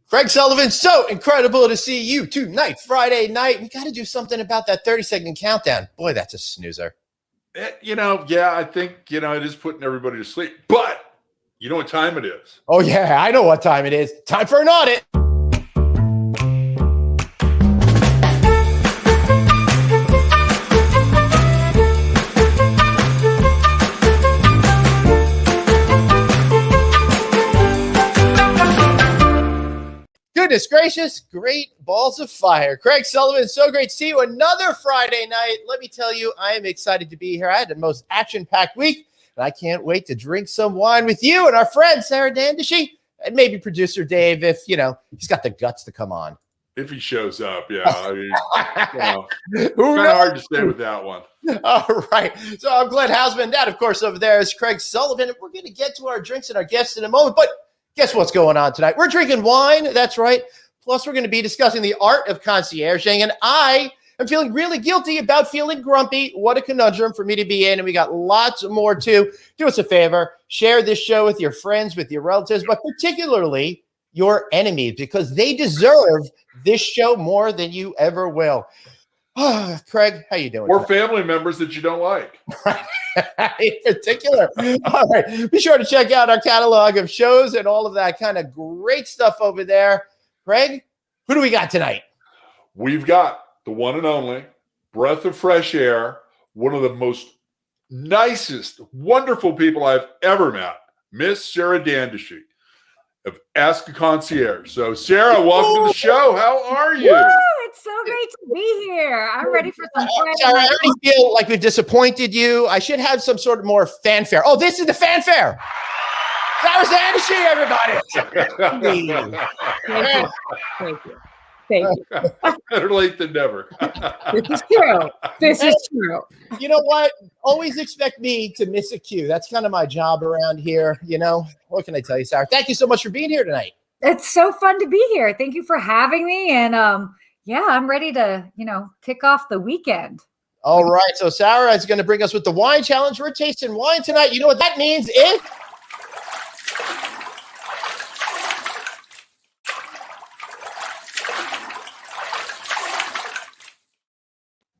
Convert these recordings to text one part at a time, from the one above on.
Craig Sullivan, so incredible to see you tonight, Friday night. We got to do something about that 30-second countdown. Boy, that's a snoozer. I think, it is putting everybody to sleep. But you know what time it is? Oh, yeah, I know what time it is. Time for an audit. Goodness gracious, great balls of fire. Craig Sullivan, so great to see you another Friday night. Let me tell you, I am excited to be here. I had the most action-packed week, and I can't wait to drink some wine with you and our friend, Sarah Dandashy, and maybe producer Dave if, he's got the guts to come on. If he shows up, yeah. I mean, it's kind of hard to stay with that one. All right. So I'm Glenn Hausman. That, of course, over there is Craig Sullivan. And we're going to get to our drinks and our guests in a moment, but guess what's going on tonight? We're drinking wine. That's right. Plus, we're going to be discussing the art of concierging. And I am feeling really guilty about feeling grumpy. What a conundrum for me to be in. And we got lots more too. Do us a favor. Share this show with your friends, with your relatives, but particularly your enemies, because they deserve this show more than you ever will. Craig, how you doing? Or family members that you don't like. In particular. All right. Be sure to check out our catalog of shows and all of that kind of great stuff over there. Craig, who do we got tonight? We've got the one and only breath of fresh air, one of the most nicest, wonderful people I've ever met, Miss Sarah Dandashy of Ask a Concierge. So, Sarah, welcome to the show. How are you? Woo, it's so great to be here. I'm ready for some Friday Sarah, I night. already feel like we've disappointed you. I should have some sort of more fanfare. Oh, this is the fanfare. Sarah Dandashy, everybody. Thank you. Better late than never. This is true. You know what? Always expect me to miss a cue. That's kind of my job around here. What can I tell you, Sarah? Thank you so much for being here tonight. It's so fun to be here. Thank you for having me. And I'm ready to, kick off the weekend. All right. So Sarah is going to bring us with the wine challenge. We're tasting wine tonight. You know what that means?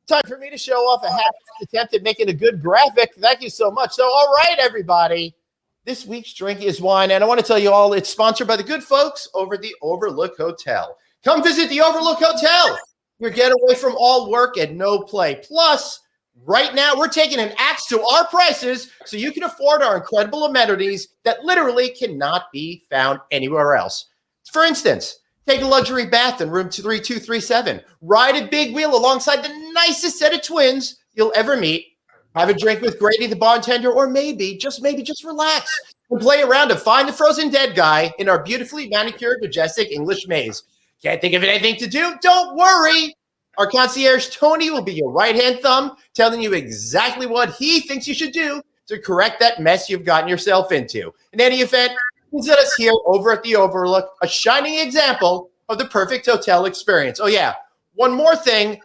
Time for me to show off a half attempt at making a good graphic. Thank you so much. So, all right, everybody. This week's drink is wine, and I want to tell you all it's sponsored by the good folks over at the Overlook Hotel. Come visit the Overlook Hotel. Your getaway from all work and no play. Plus, right now, we're taking an axe to our prices so you can afford our incredible amenities that literally cannot be found anywhere else. For instance, take a luxury bath in room 3237. Ride a big wheel alongside the nicest set of twins you'll ever meet. Have a drink with Grady the bartender, or maybe just relax and play around to find the frozen dead guy in our beautifully manicured, majestic English maze. Can't think of anything to do? Don't worry. Our concierge, Tony, will be your right-hand thumb, telling you exactly what he thinks you should do to correct that mess you've gotten yourself into. In any event, visit us here over at the Overlook, a shining example of the perfect hotel experience. Oh, yeah. One more thing.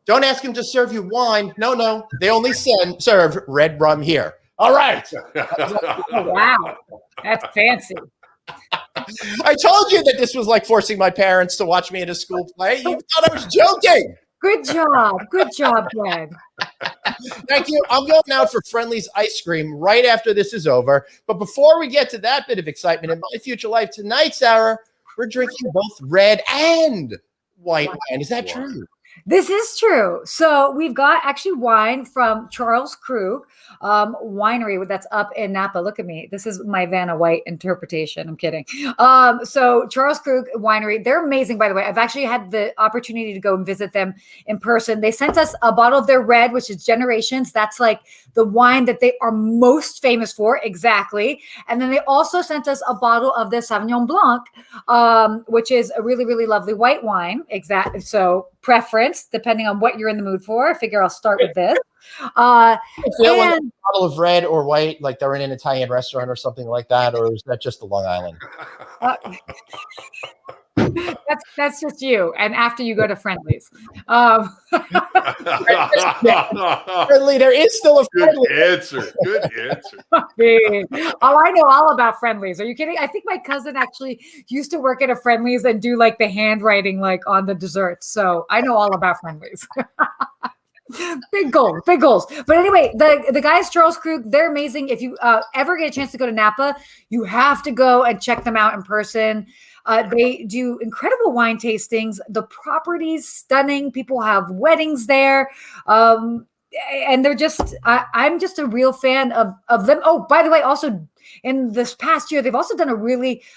Don't ask him to serve you wine. No. They only serve red rum here. All right. Oh, wow. That's fancy. I told you that this was like forcing my parents to watch me in a school play. You thought I was joking. Good job, Greg. Thank you. I'm going out for Friendly's ice cream right after this is over. But before we get to that bit of excitement in my future life tonight, Sarah, we're drinking both red and white wine. Is that true? This is true. So we've got actually wine from Charles Krug Winery that's up in Napa. Look at me. This is my Vanna White interpretation. I'm kidding. So Charles Krug Winery, they're amazing, by the way. I've actually had the opportunity to go and visit them in person. They sent us a bottle of their red, which is Generations. That's like the wine that they are most famous for. Exactly. And then they also sent us a bottle of the Sauvignon Blanc, which is a really, really lovely white wine. Exactly. So preference, depending on what you're in the mood for. I figure I'll start with this. I feel like a bottle of red or white, like they're in an Italian restaurant or something like that, or is that just the Long Island? That's just you. And after you go to Friendlies. Friendly, there is still a Friendly. Good answer. Good answer. Oh, I know all about Friendlies. Are you kidding? I think my cousin actually used to work at a Friendlies and do like the handwriting like on the desserts. So I know all about Friendlies. Big goals, big goals. But anyway, the guys, Charles Krug, they're amazing. If you ever get a chance to go to Napa, you have to go and check them out in person. They do incredible wine tastings. The property's stunning. People have weddings there. And they're just, I'm just a real fan of them. Oh, by the way, also in this past year, they've also done a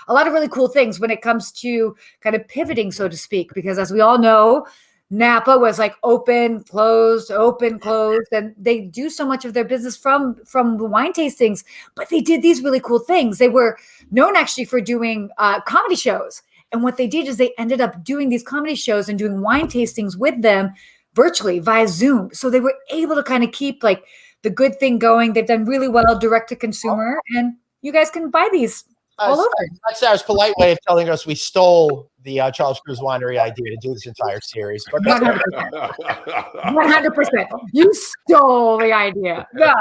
lot of really cool things when it comes to kind of pivoting, so to speak, because as we all know, Napa was like open, closed, and they do so much of their business from the wine tastings, but they did these really cool things. They were known actually for doing comedy shows. And what they did is they ended up doing these comedy shows and doing wine tastings with them virtually via Zoom. So they were able to kind of keep like the good thing going. They've done really well direct to consumer, and you guys can buy these all over. That's Sarah's polite way of telling us we stole the Charles Krug Winery idea to do this entire series. But 100%. 100%. You stole the idea. No,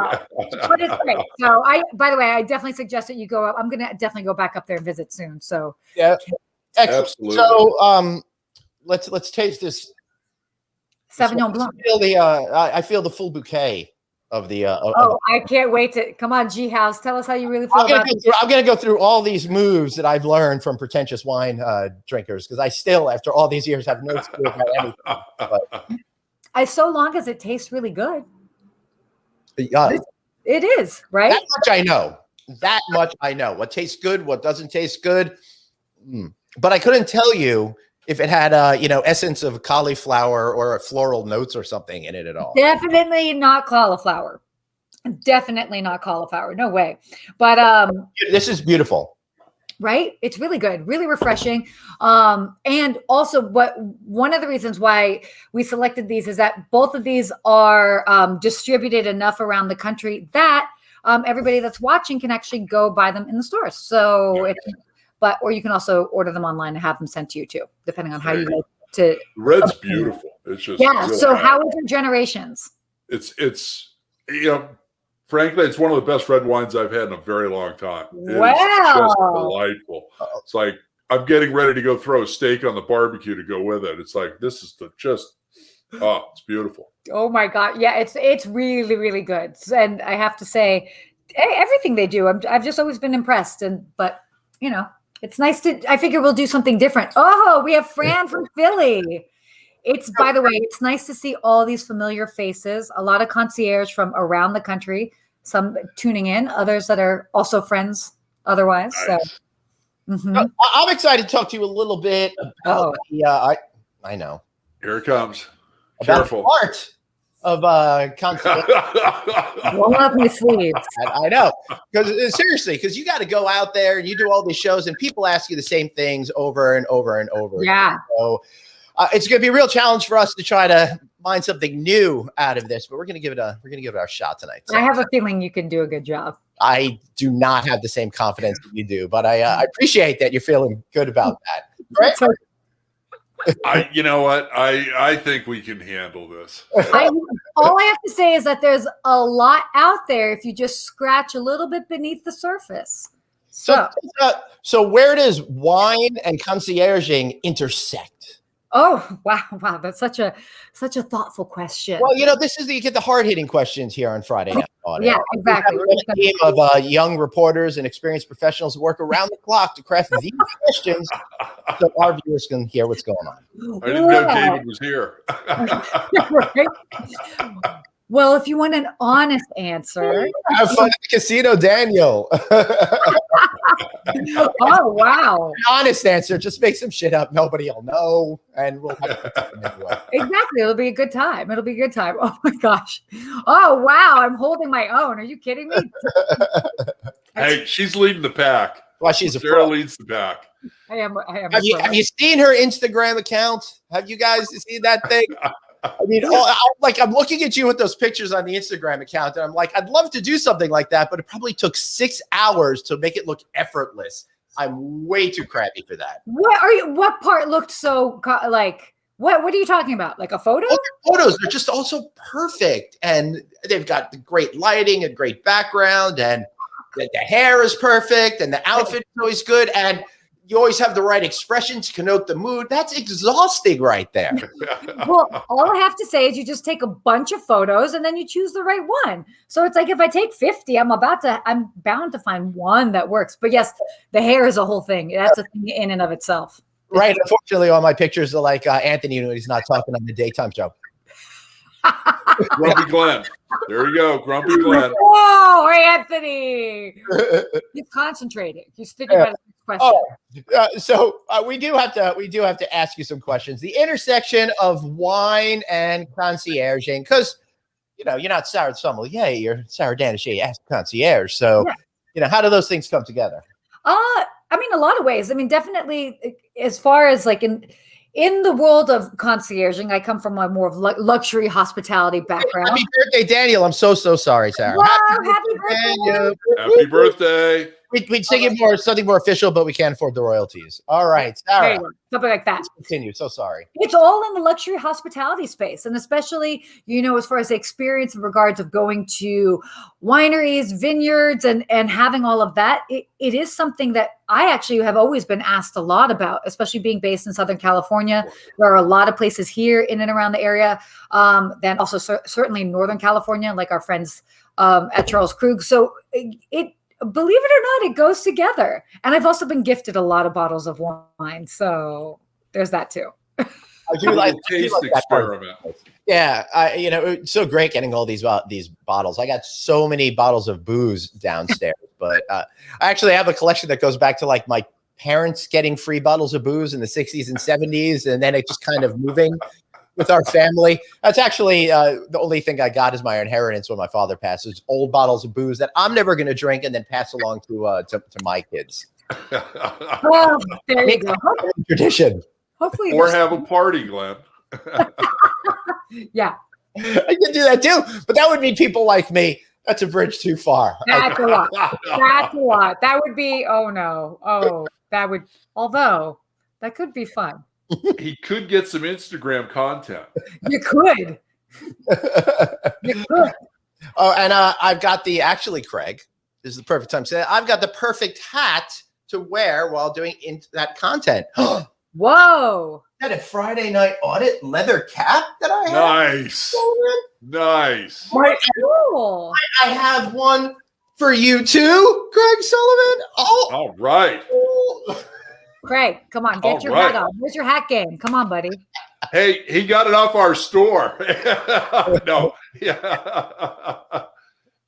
but it's great. So by the way, I definitely suggest that you go up. I'm going to definitely go back up there and visit soon. So yeah, excellent. Absolutely. So let's taste this. Sauvignon Blanc. I feel the full bouquet of the. I can't wait to come on, G House. Tell us how you really feel about it. I'm going to go through all these moves that I've learned from pretentious wine drinkers, because I still, after all these years, have no clue about anything. But, so long as it tastes really good. it is, right? That much I know. That much I know. What tastes good, what doesn't taste good. But I couldn't tell you if it had essence of cauliflower or floral notes or something in it at all. Definitely not cauliflower. Definitely not cauliflower. No way. But this is beautiful. Right? It's really good, really refreshing. And also one of the reasons why we selected these is that both of these are distributed enough around the country that everybody that's watching can actually go buy them in the stores. So or you can also order them online and have them sent to you too, depending on how you like to. Red's beautiful. It's just really so nice. How is your Generations? It's frankly, it's one of the best red wines I've had in a very long time. Wow. It's just delightful. It's like I'm getting ready to go throw a steak on the barbecue to go with it. It's like this is it's beautiful. Oh my God. Yeah, it's really, really good. And I have to say, everything they do, I've just always been impressed. But it's nice I figure we'll do something different. Oh, we have Fran from Philly. By the way, it's nice to see all these familiar faces, a lot of concierge from around the country, some tuning in, others that are also friends otherwise. Nice. So I'm excited to talk to you a little bit about I know. Here it comes. About Careful. The art of concierge. Roll up my sleeves. I know, because you got to go out there and you do all these shows and people ask you the same things over and over and over. Yeah. So it's going to be a real challenge for us to try to find something new out of this, but we're going to give it our shot tonight. So. I have a feeling you can do a good job. I do not have the same confidence that you do, but I appreciate that you're feeling good about that. Right? So, you know what? I think we can handle this. All I have to say is that there's a lot out there if you just scratch a little bit beneath the surface. So where does wine and concierging intersect? Oh, wow. That's such a thoughtful question. Well, this is you get the hard-hitting questions here on Friday Night Audit. Yeah, exactly. We have a team of young reporters and experienced professionals who work around the clock to craft these questions so our viewers can hear what's going on. I didn't know David was here. Right? Well, if you want an honest answer. Have fun at the casino, Daniel. Oh, wow. An honest answer. Just make some shit up. Nobody will know. And we'll have a good time anyway. Exactly. It'll be a good time. Oh, my gosh. Oh, wow. I'm holding my own. Are you kidding me? Hey, she's leading the pack. Well, she's Sarah leads the pack. I am. Have you seen her Instagram account? Have you guys seen that thing? I mean, I'm looking at you with those pictures on the Instagram account, and I'm like, I'd love to do something like that, but it probably took 6 hours to make it look effortless. I'm way too crabby for that. What part looked so like? What are you talking about? Like a photo? All the photos are just also perfect, and they've got the great lighting and great background, and the hair is perfect, and the outfit is always good, and you always have the right expression to connote the mood. That's exhausting right there. Well, all I have to say is you just take a bunch of photos and then you choose the right one. So it's like if I take 50, I'm bound to find one that works. But yes, the hair is a whole thing. That's a thing in and of itself. Right. Unfortunately, all my pictures are like Anthony when he's not talking on the daytime show. Grumpy Glenn. There you go, Grumpy Glenn. Whoa, Anthony! He's concentrating. He's thinking about his question. So we do have to ask you some questions. The intersection of wine and concierging, because you're not Sarah Sommelier, you're Sarah Dandashy as concierge. So how do those things come together? I mean, a lot of ways. I mean, definitely as far as like in the world of concierging, I come from a more of luxury hospitality background. Happy birthday, Daniel. I'm so sorry, Sarah. Wow, happy birthday. Daniel. Happy birthday. We'd sing it something more official, but we can't afford the royalties. All right, Sarah. Something like that. Let's continue. So sorry. It's all in the luxury hospitality space. And especially, as far as the experience in regards of going to wineries, vineyards, and having all of that, it is something that I actually have always been asked a lot about, especially being based in Southern California. There are a lot of places here in and around the area. Then also certainly in Northern California, like our friends at Charles Krug. So believe it or not, it goes together. And I've also been gifted a lot of bottles of wine. So there's that too. I do like taste experiment. Yeah. It's so great getting all these bottles. I got so many bottles of booze downstairs, but I actually have a collection that goes back to like my parents getting free bottles of booze in the 60s and 70s. And then it just kind of moving with our family. That's actually the only thing I got as my inheritance when my father passed, is old bottles of booze that I'm never going to drink and then pass along to my kids. Oh, there you go. Tradition. Hopefully, or have a party, Glenn. Yeah, I can do that too, but that would mean people like me. That's a bridge too far. That's a lot. That's a lot. That would be. Oh no. Oh, that would. Although that could be fun. He could get some Instagram content. You could. You could. Oh, and I've got Craig, this is the perfect time to say that. I've got the perfect hat to wear while doing that content. Whoa. Is that a Friday night audit leather cap that I have? Nice. Nice. Cool. I have one for you too, Greg Sullivan. Oh, All right. Craig, come on, get your hat on. Where's your hat game? Come on, buddy. Hey, he got it off our store. No. Yeah.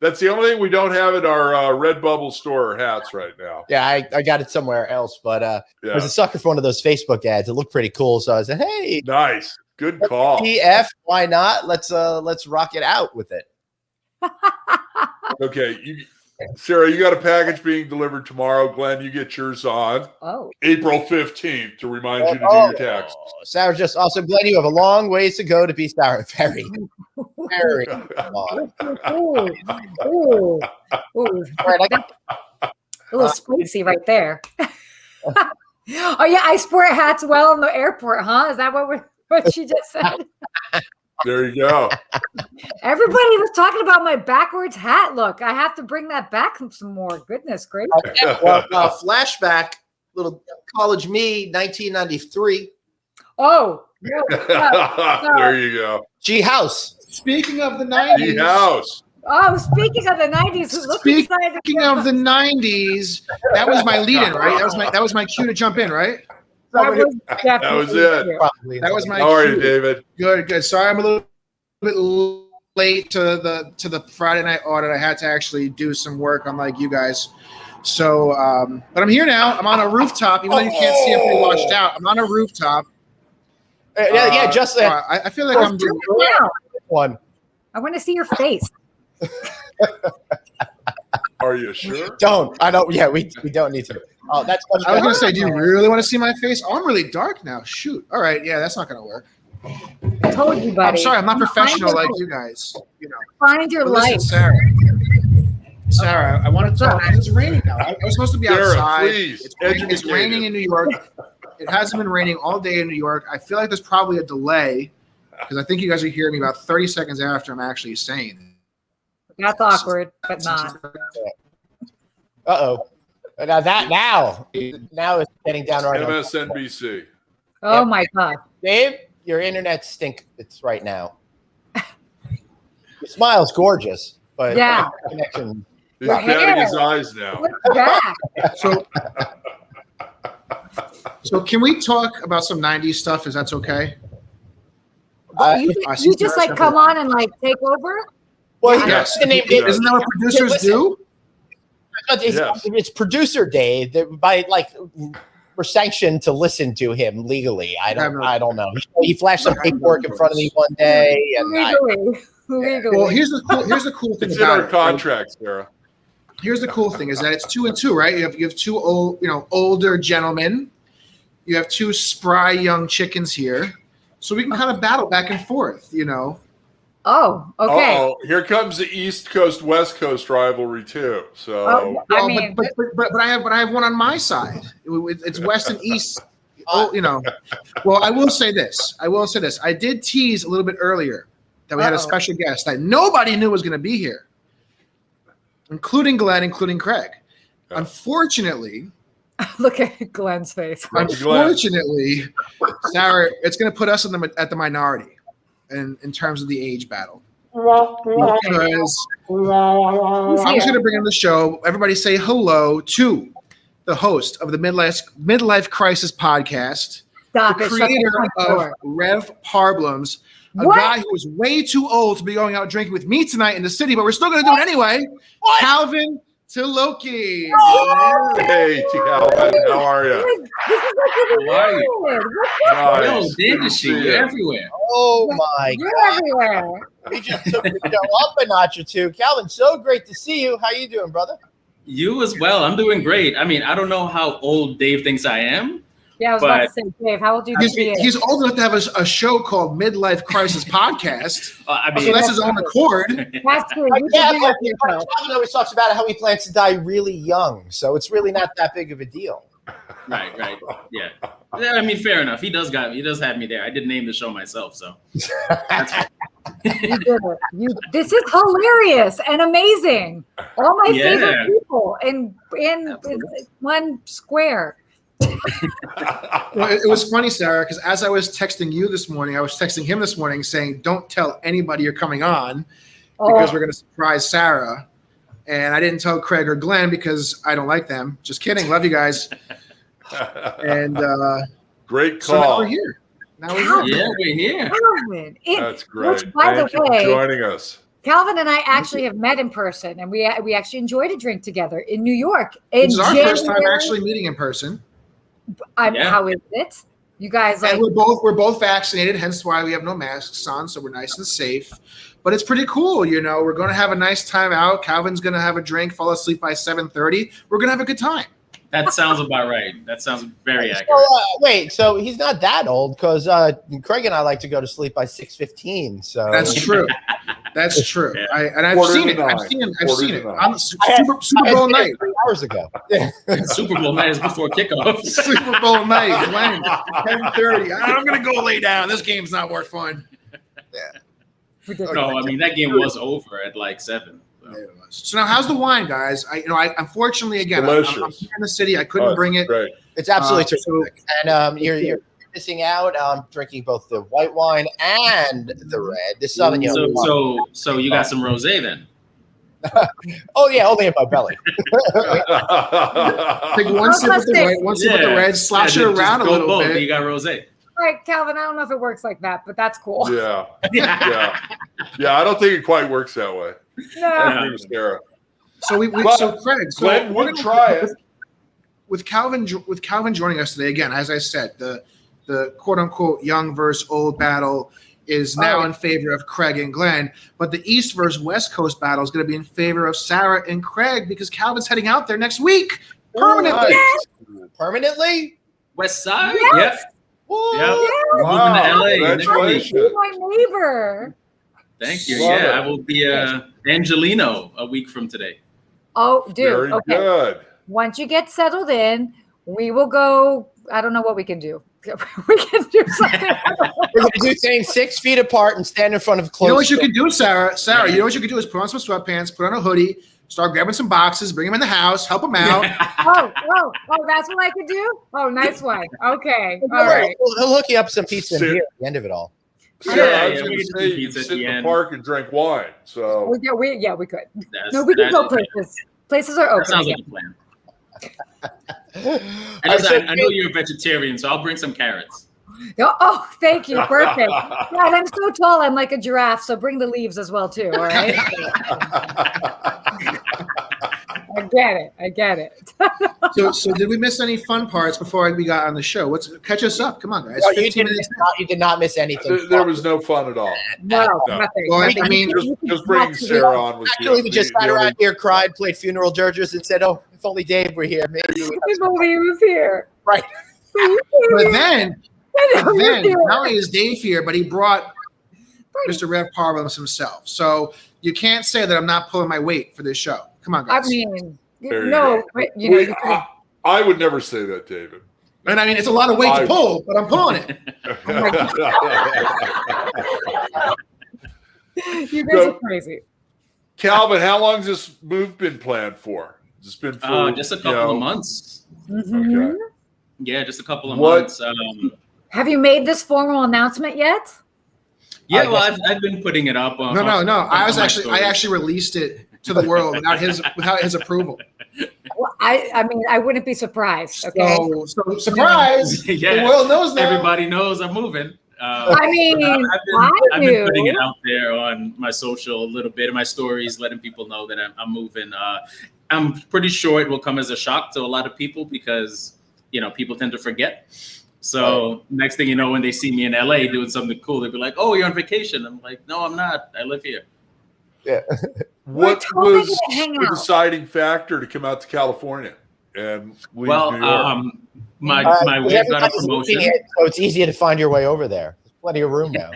That's the only thing we don't have at our Redbubble store hats right now. Yeah, I got it somewhere else, but I was a sucker for one of those Facebook ads. It looked pretty cool, so I said, "Hey, nice, good call." PF, why not? Let's rock it out with it." Okay, Sarah, you got a package being delivered tomorrow. Glenn, you get yours on April 15th to remind you to do your taxes. Sarah, just awesome. Glenn, you have a long ways to go to be Sarah. Very, very long. Ooh. Right, I got a little spicy right there. Oh yeah, I sport hats well in the airport, huh? Is that what she just said? There you go. Everybody was talking about my backwards hat look. I have to bring that back some more. Goodness gracious. Flashback, little college me, 1993. Oh. There you go. G House. Speaking of the 90s. G House. Oh, speaking of the 90s. Speaking of the 90s, that was my lead-in, right? That was my cue to jump in, right? That was it. That was my How are you, cue. David? Good. Sorry, I'm a little bit late to the Friday night audit. I had to actually do some work, unlike you guys. So, but I'm here now. I'm on a rooftop, even though you can't see if we washed out. I'm on a rooftop. Just I feel like I'm doing one. I want to see your face. Are you sure? Don't. I don't. Yeah, we don't need to. Oh, that's. I was gonna say, do you really want to see my face? Oh, I'm really dark now. Shoot. All right. Yeah, that's not gonna work. I told you, buddy. I'm sorry. I'm not professional like you guys. Find your Listen, life. Sarah. Sarah, I want to talk. It's raining now. I was supposed to be Sarah, outside. please, It's raining in New York. It hasn't been raining all day in New York. I feel like there's probably a delay because I think you guys are hearing me about 30 seconds after I'm actually saying it. That's awkward, but not. Uh-oh. Now it's getting down right now. MSNBC. Oh Yep. my God. Dave, your internet stink. It's right now. Your smile's gorgeous, but Yeah. connection. He's Your batting hair. his eyes now. What's that? So can we talk about some 90s stuff? Is that okay? You just like come on and like take over? Well, Yes. the name Isn't that what producers Listen. do? It's producer day. By like we're sanctioned to listen to him legally. I don't know. He flashed some paperwork in front of me one day, and Legally. Well, here's the cool thing It's in about our it. contract, Sarah. Here's the cool thing is that it's 2 and 2, right? You have two older gentlemen. You have two spry young chickens here, so we can kind of battle back and forth. Oh, okay. Oh, here comes the East Coast West Coast rivalry too. So Oh, Well, I mean, but I have one on my side. It's West and East. Well, I will say this. I did tease a little bit earlier that we had a special guest that nobody knew was going to be here, including Glenn, including Craig. Yeah. Unfortunately, look at Glenn's face. Unfortunately, Sarah, it's going to put us at the minority in terms of the age battle. Because I'm just going to bring in the show. Everybody say hello to the host of the Midlife Crisis podcast, Stop the it. Shut the creator front of door. Rev Parblums, a What? guy who is way too old to be going out drinking with me tonight in the city, but we're still going to do it anyway. What? Calvin Tilokee. hey, Calvin, how are you? This is like How are you? weird. Yo, Nice. Good to Dandashy, see you're you. everywhere. oh my You're God, everywhere. we just took the show up a notch or two. Calvin, so great to see you. How you doing, brother? You as well. I'm doing great. I mean, I don't know how old Dave thinks I am. Yeah, I was about to say, Dave, how old do you think he is? He's old enough to have a show called Midlife Crisis Podcast. I So mean, that's his own accord. That's true. You Yeah, should do that to yourself. Calvin always talks about how he plans to die really young, so it's really not that big of a deal. right. Yeah. I mean, fair enough. He does have me there. I did name the show myself, so. You did it. This is hilarious and amazing. All my favorite people in one square. Well, it was funny, Sarah, because as I was texting you this morning, I was texting him this morning saying, don't tell anybody you're coming on because we're going to surprise Sarah. And I didn't tell Craig or Glenn because I don't like them. Just kidding. Love you guys. And Great so now call. we're here. Yeah, we're here. Calvin. That's great. Which, by Thank the you for way, joining us. Calvin and I actually have met in person, and we actually enjoyed a drink together in New York. In This is our first time January. actually meeting in person. Yeah. How is it? You guys like? And we're both vaccinated, hence why we have no masks on, so we're nice and safe. But it's pretty cool, We're going to have a nice time out. Calvin's going to have a drink, fall asleep by 7:30. We're going to have a good time. That sounds about right. That sounds very accurate. Wait, so he's not that old because Craig and I like to go to sleep by 6:15. So That's true. That's true. Yeah. I've Quarter seen to it. I've nine. seen it. I've Quarter seen to it. nine. I'm Super Bowl night. 3 hours ago. Super Bowl night is before kickoff. Super Bowl night. Glenn, 10:30. I'm gonna go lay down. This game's not worth fun. No, I mean that game was over at like 7. So. So now, how's the wine, guys? I unfortunately again, I'm Delicious. here in the city. I couldn't bring it. Great. It's absolutely so- terrific. And you're missing out. I'm drinking both the white wine and the red. The Southern Yellow. So you got some rosé then? Oh yeah, only in my belly. Take one sip with the white, one sip with the Yeah. red, slosh it just around a go little both. bit. You got rosé. All right, Calvin, I don't know if it works like that, but that's cool. yeah. I don't think it quite works that way. No. I agree with Sarah. So But so Craig, so Glenn we're would gonna- try it. with Calvin joining us today again. As I said, the quote unquote young versus old battle is now in favor of Craig and Glenn, but the East versus West Coast battle is going to be in favor of Sarah and Craig because Calvin's heading out there next week permanently. Nice. Permanently? West Side? Yes. Yep. Whoa. Yep. We're moving Wow. to LA. Congratulations. You're my neighbor. Thank you. Love Yeah, it. I will be Angelino a week from today. Oh, dude. Very Okay. good. Once you get settled in, we will go. I don't know what we can do. We can do something. We're going to do things 6 feet apart and stand in front of closed. You know what you can do, Sarah? Sarah, you know what you can do is put on some sweatpants, put on a hoodie, start grabbing some boxes, bring them in the house, help them out. Oh, that's what I could do? Oh, nice one. Okay. All All right. right. We'll hook you up some pizza and beer at the end of it all. Sarah, I Yeah, was we going can to do say you pizza can at sit the in the end. park and drink wine. So We could. That's- No, we can that go is- places. Places are That open. sounds again. like a plan. All right, so- I know you're a vegetarian, so I'll bring some carrots. Oh, thank you. Perfect. Yeah, and I'm so tall. I'm like a giraffe. So bring the leaves as well, too. All right. I get it. So did we miss any fun parts before we got on the show? Catch us up. Come on, guys. No, 15 minutes. you did not miss anything. there was no fun at all. No, No. nothing. Well, nothing. I mean, Just bringing Sarah on was Actually, we just the sat only- around here, cried, played funeral dirges, and said, "Oh, if only Dave were here, maybe." we would have some If only he was here. Right. But then not Then, only is Dave here, but he brought Mr. Rev Parvums himself. So you can't say that I'm not pulling my weight for this show. Come on, I guys. mean, There you no, go. but, you know, Wait, you could've- I would never say that, David. And I mean, it's a lot of weight to pull, but I'm pulling it. you guys are crazy. Calvin, how long has this move been planned for? Has this been for Just a couple of months. Mhm. Okay. Yeah, just a couple of What- months. Have you made this formal announcement yet? Yeah, well, I've been putting it up. No. I actually released it to the world without his approval. Well, I mean, I wouldn't be surprised. Okay. So surprise! Yeah. The world knows now. Everybody knows I'm moving. I mean, I've been knew. putting it out there on my social a little bit, in my stories, letting people know that I'm moving. I'm pretty sure it will come as a shock to a lot of people because, you know, people tend to forget. So next thing you know, when they see me in LA doing something cool, they'll be like, "Oh, you're on vacation." I'm like, "No, I'm not. I live here." Yeah. What totally was gonna hang the out. deciding factor to come out to California and leave Well, New York? my Because wife got a everybody's promotion. looking at it, so it's easier to find your way over there. There's plenty of room now.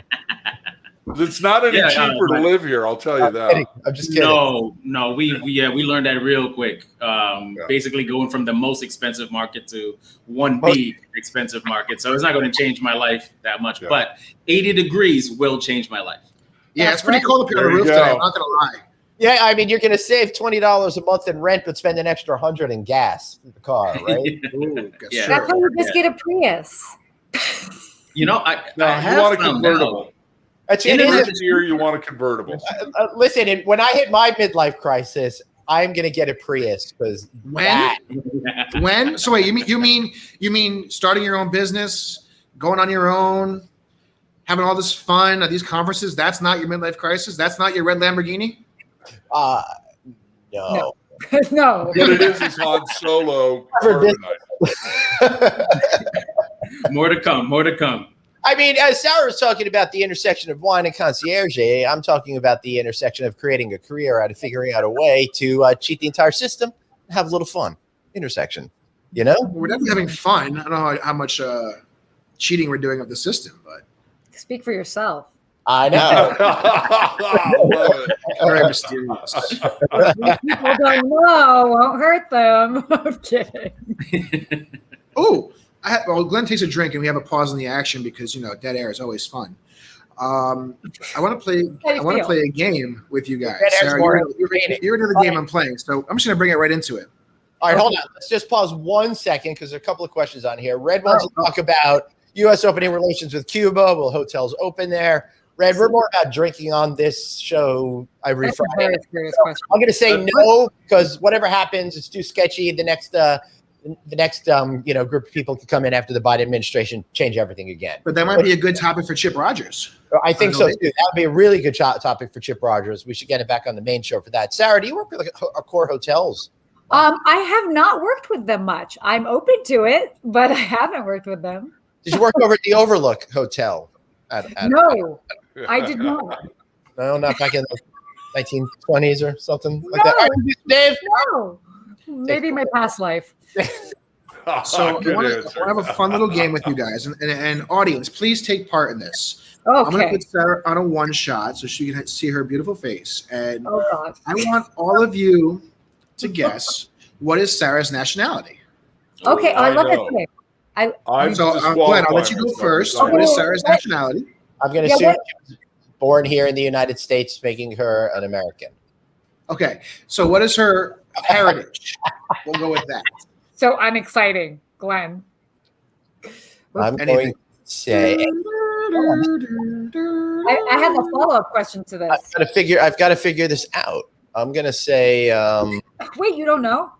It's not any Yeah, cheaper to but- live here, I'll tell you I'm that. kidding. I'm just kidding. No, we learned that real quick. Basically going from the most expensive market to 1B expensive market. So it's not going to change my life that much, Yeah. but 80 degrees will change my life. Yeah, it's pretty cold up here on There the you roof today. go. I'm not gonna lie. Yeah, I mean, you're going to save $20 a month in rent, but spend an extra $100 in gas for the car, right? Ooh, Yeah. sure. That's how you just get a Prius. You know, I No, I you have want a found convertible. out. That's In it. the Is next year, you want a convertible. listen, and when I hit my midlife crisis, I'm going to get a Prius because When? When? So wait, you mean starting your own business, going on your own, having all this fun at these conferences? That's not your midlife crisis. That's not your red Lamborghini. No. No. What it is Han Solo For this- carbonite. More to come. More to come. I mean, as Sarah was talking about the intersection of wine and concierge, I'm talking about the intersection of creating a career out of figuring out a way to cheat the entire system and have a little fun. Intersection, you know? We're definitely having fun. I don't know how much cheating we're doing of the system, but Speak for yourself. I know. Love it. very mysterious. People don't know. Won't hurt them. I'm kidding. Oh, well, Glenn takes a drink and we have a pause in the action because dead air is always fun. I want to play. How do you I want to feel? play a game with you guys. Dead air's Sarah, more you're into the game I'm playing, so I'm just going to bring it right into it. All right, hold on. Let's just pause 1 second because there are a couple of questions on here. Red wants to talk about U.S. opening relations with Cuba. Will hotels open there? Red, we're more about drinking on this show every That's a Friday. very serious So question. I'm going to say no because whatever happens, it's too sketchy. The next group of people can come in after the Biden administration, change everything again. But that might be a good topic for Chip Rogers. I think so too. That would be a really good topic for Chip Rogers. We should get it back on the main show for that. Sarah, do you work with Accor hotels? I have not worked with them much. I'm open to it, but I haven't worked with them. Did you work over at the Overlook Hotel? No, I did not. No, not back in the 1920s or something like that. All right, Dave. No. Maybe my past life. So I Good want answer. to have a fun little game with you guys, and audience, please take part in this. I'm going to Okay. put Sarah on a one shot so she can see her beautiful face, and Oh God. I want all of you to guess what is Sarah's nationality. Okay, I love know. it. I'm So, Glenn, I'll let you go first. disqualified What is myself. Sarah's nationality? I'm going to assume she was born here in the United States, making her an American. Okay, so what is her heritage? We'll go with that. So unexciting, Glenn. I'm Anything. going to say I have a follow-up question to this. I've got to figure this out. I'm going to say Wait, you don't know?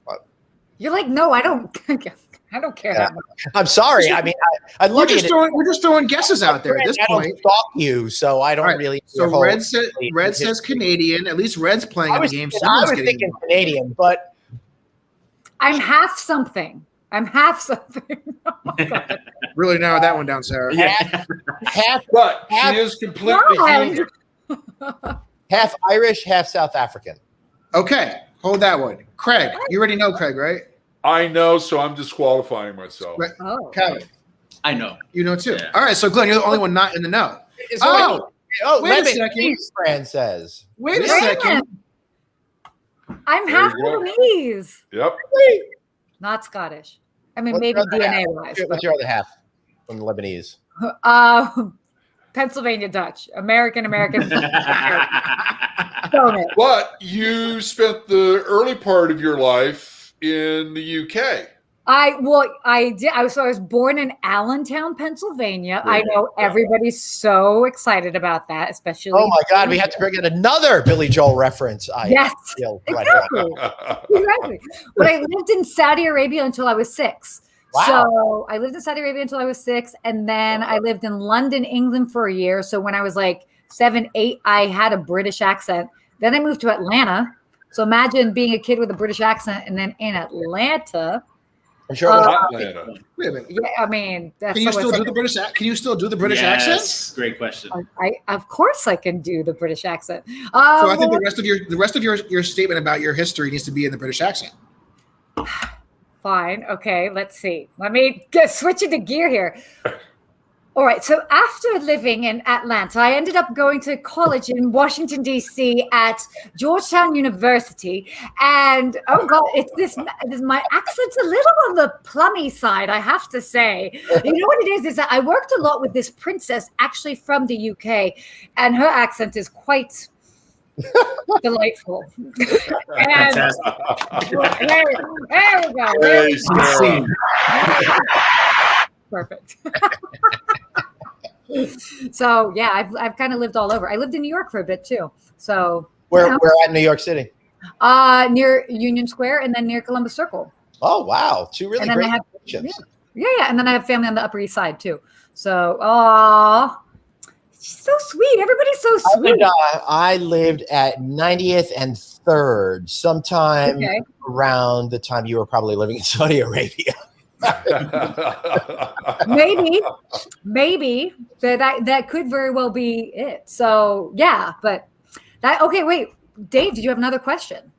What? You're like, no, I don't. I don't care that much. I'm sorry. I mean, I'd We're love to just throwing guesses out there at this I don't point. stalk you, so I don't All right, really. So Red says Canadian. At least Red's playing I the was, game. I Someone's was getting thinking involved. Canadian, but I'm half something. I'm half something. Oh my God. Really narrow that one down, Sarah. Yeah. But she is completely Blonde. human. half Irish, half South African. Okay, hold that one. Craig, you already know Craig, right? I know, so I'm disqualifying myself. Right. Oh. Calvin, I know. you know too. Yeah. All right, so Glenn, you're the only one not in the know. Oh, wait a Lebanese, second. Fran says. Wait a Wait. second. I'm There half you go. Lebanese, Yep. not Scottish. I mean, What's maybe your other DNA half? wise. What's your other half from the Lebanese? Pennsylvania Dutch, American. But you spent the early part of your life in the UK. I did. I was born in Allentown, Pennsylvania. I know everybody's so excited about that, especially. Oh my God, we have to bring in another Billy Joel reference. Yes, feel exactly. Exactly. But I lived in Saudi Arabia until I was 6. Wow. So I lived in Saudi Arabia until I was 6, and then I lived in London, England for a year. So when I was like 7, 8, I had a British accent. Then I moved to Atlanta. So imagine being a kid with a British accent, and then in Atlanta. I'm sure. Atlanta. Wait a minute. Yeah, I mean, that's Can you so still do the British? Can you still do the British accent? Yes, great question. I of course I can do the British accent. So I think Well, the rest of your statement about your history needs to be in the British accent. fine. Okay, let's see. Let me switch into gear here. All right. So after living in Atlanta, I ended up going to college in Washington, D.C. at Georgetown University. And oh God, my accent's a little on the plummy side, I have to say. You know what it is that I worked a lot with this princess actually from the UK, and her accent is quite delightful. And Fantastic. there we go. Hey, Sarah. Perfect. So yeah, I've kind of lived all over. I lived in New York for a bit too. So Where you know, we're at New York City. near Union Square and then near Columbus Circle. Oh wow, two really And then great I have- locations. Yeah. And then I have family on the Upper East Side too. So she's so sweet. Everybody's so sweet. I lived at 90th and 3rd, sometime Okay. around the time you were probably living in Saudi Arabia. Maybe that could very well be it. So yeah, but okay, wait. Dave, did you have another question?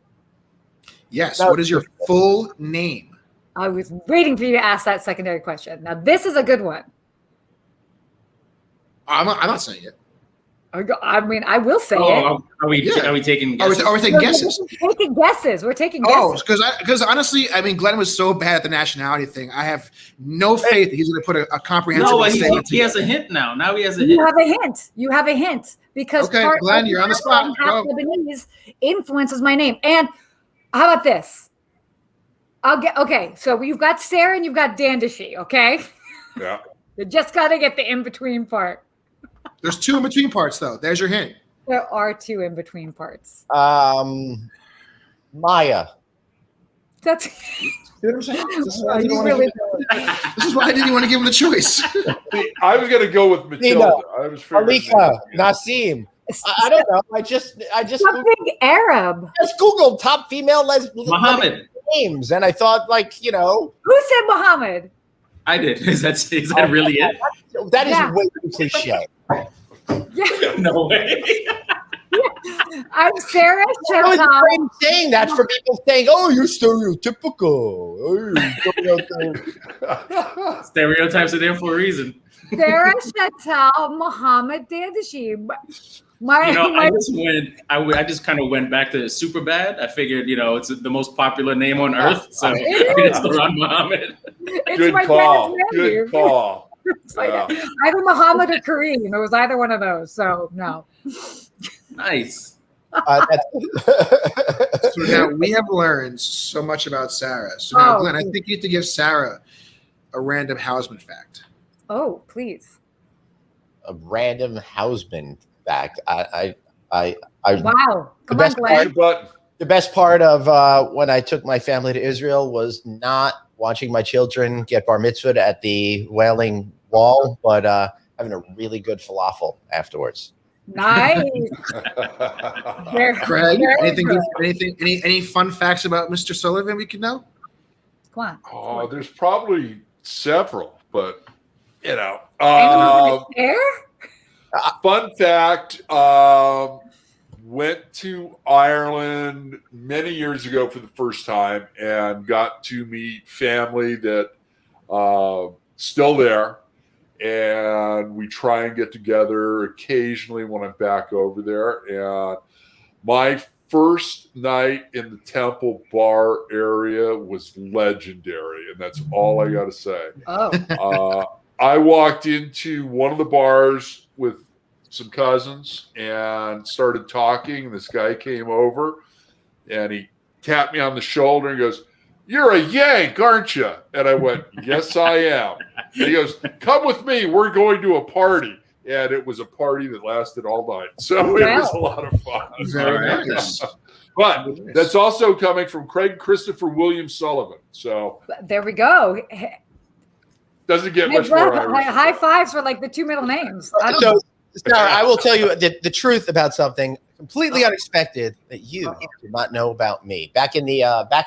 Yes. No. What is your full name? I was waiting for you to ask that secondary question. Now this is a good one. I'm not saying it. I mean, I will say it. Are we taking guesses? Are we taking guesses? We're taking guesses. We're taking Oh, guesses. because honestly, I mean, Glenn was so bad at the nationality thing. I have no faith that he's going to put a comprehensive No, statement he has a together. hint now. Now he has a You hint. have a hint. You have a hint because Okay, part Glenn, of you're on the half spot. Half Go. Lebanese influences my name. And how about this? Okay. So you've got Sarah and you've got Dandashy. Okay, Yeah. you just got to get the in between part. There's 2 in between parts, though. There's your hint. There are 2 in between parts. Maya. That's See what I'm saying? This is why I you didn't really want to give him the choice. See, I was going to go with Matilda. I was figuring Alika. Nasim. I don't know. I just something Arab. Googled top female Muhammad. names, and I thought, like, you know, Who said Muhammad? I did. Is that really it? that is Yeah. way too cliche. Yeah, No way. I'm Sarah I was Chantal. afraid of saying that for people saying, "Oh, you're stereotypical." Oh, you're stereotypical. Stereotypes are there for a reason. Sarah Chantal Mohammed Dandashy. I just kind of went back to Superbad. I figured, it's the most popular name on earth, so it's around Muhammad. Good call. Good call. It's like either Muhammad or Kareem. It was either one of those. So no. Nice. So now we have learned so much about Sarah. So now, Glenn, I think you need to give Sarah a random Hausman fact. Oh, please. A random Hausman fact. Wow. Come on, Glenn. The best part of when I took my family to Israel was not watching my children get bar mitzvahed at the Wailing Wall, but having a really good falafel afterwards. Nice. Craig, any fun facts about Mr. Sullivan we could know? Come on. Oh, there's probably several, but fun fact, went to Ireland many years ago for the first time and got to meet family that still there. And we try and get together occasionally when I'm back over there. And my first night in the Temple bar area was legendary. And that's all I got to say. I walked into one of the bars with some cousins and started talking. And this guy came over and he tapped me on the shoulder and goes, "You're a Yank, aren't you?" And I went, "Yes, I am." And he goes, "Come with me. We're going to a party." And it was a party that lasted all night. So it was a lot of fun. Very nice. But that's also coming from Craig Christopher William Sullivan. So there we go. Doesn't get much more Irish. High fives for like the two middle names. Sarah, I will tell you the truth about something completely unexpected that you did not know about me. Back in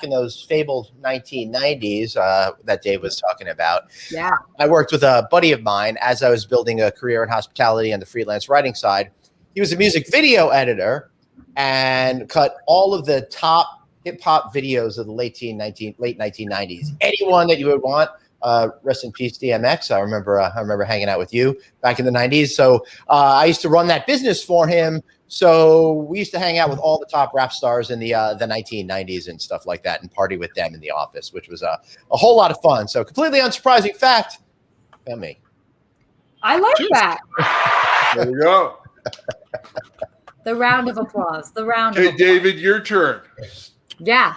those fabled 1990s that Dave was talking about. Yeah, I worked with a buddy of mine as I was building a career in hospitality on the freelance writing side. He was a music video editor and cut all of the top hip hop videos of the late 1990s. Anyone that you would want. Rest in peace, DMX. I remember hanging out with you back in the 90s. So I used to run that business for him. So we used to hang out with all the top rap stars in the 1990s and stuff like that and party with them in the office, which was a whole lot of fun. So completely unsurprising fact about me. I like that. There you go. The round of applause. Hey, David, your turn. Yeah.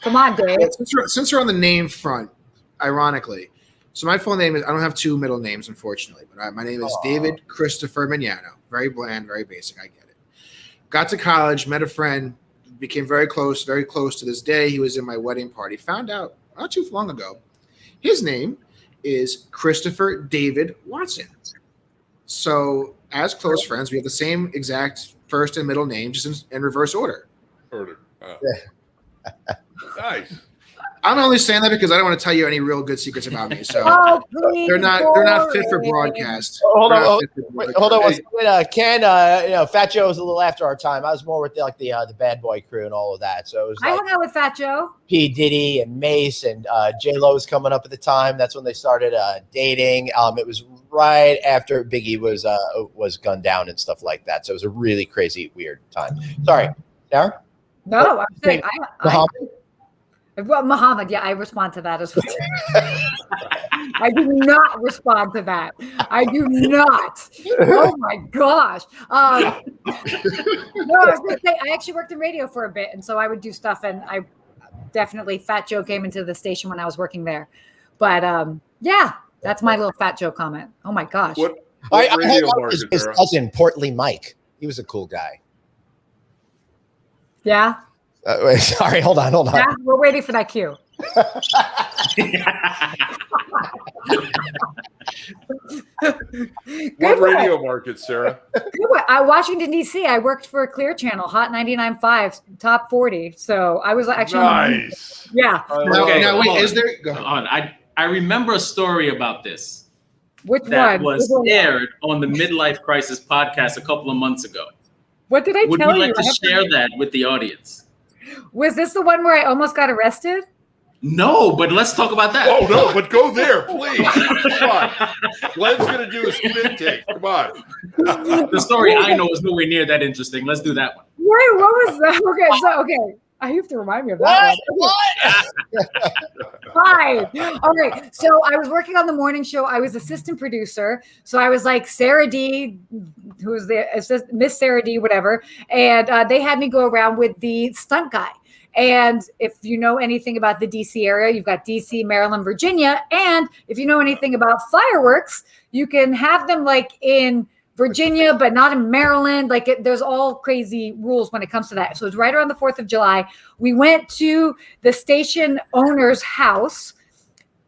Come on, Dave. Since we're on the name front, ironically, so my full name is, I don't have two middle names, unfortunately, but my name is David Christopher Mignano. Very bland, very basic. I get it. Got to college, met a friend, became very close to this day. He was in my wedding party. Found out not too long ago, his name is Christopher David Watson. So as close friends, we have the same exact first and middle name, just in reverse order. Nice. I'm only saying that because I don't want to tell you any real good secrets about me. So they're not fit for broadcast. Hold on. Ken, Fat Joe was a little after our time. I was more with the Bad Boy crew and all of that. So it was I hung out with Fat Joe. P. Diddy and Mace and J-Lo was coming up at the time. That's when they started dating. It was right after Biggie was gunned down and stuff like that. So it was a really crazy, weird time. Sorry, Sarah? No, I'm saying Muhammad, yeah, I respond to that as well. I do not respond to that. I do not. Oh my gosh. No, I was going to say, I actually worked in radio for a bit, and so I would do stuff, and I definitely, Fat Joe came into the station when I was working there. But yeah, that's my little Fat Joe comment. Oh my gosh. What radio market, his cousin, Portly Mike. He was a cool guy. Yeah. Sorry, hold on. Yeah, we're waiting for that cue. What radio market, Sarah? Good one. Washington, D.C. I worked for Clear Channel, Hot 99.5, top 40. So I was actually nice. Yeah. Now, wait, is there? Go on. I remember a story about this. Which that one? was aired on the Midlife Crisis podcast a couple of months ago. What did I tell you? Would you like to share that with the audience? Was this the one where I almost got arrested? No, but let's talk about that. Oh no, but go there, please. Come on. Glenn's gonna do a spin take. Come on. The story I know is nowhere near that interesting. Let's do that one. Wait, what was that? Okay. I have to remind me of that one. Fine. All right. So I was working on the morning show. I was assistant producer. So I was like Sarah D, who was the Miss Sarah D, whatever. And they had me go around with the stunt guy. And if you know anything about the DC area, you've got DC, Maryland, Virginia. And if you know anything about fireworks, you can have them like in Virginia, but not in Maryland. Like there's all crazy rules when it comes to that. So it's right around the 4th of July. We went to the station owner's house,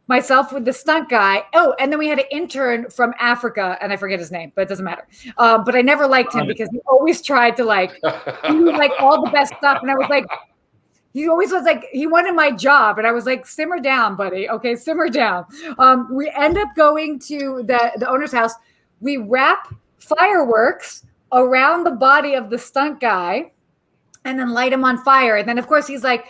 myself with the stunt guy. Oh, and then we had an intern from Africa, and I forget his name, but it doesn't matter. But I never liked him because he always tried to like do like all the best stuff. And I was like, he always was like, he wanted my job. And I was like, simmer down, buddy. Okay, simmer down. We end up going to the owner's house. We wrap fireworks around the body of the stunt guy and then light him on fire. And then of course he's like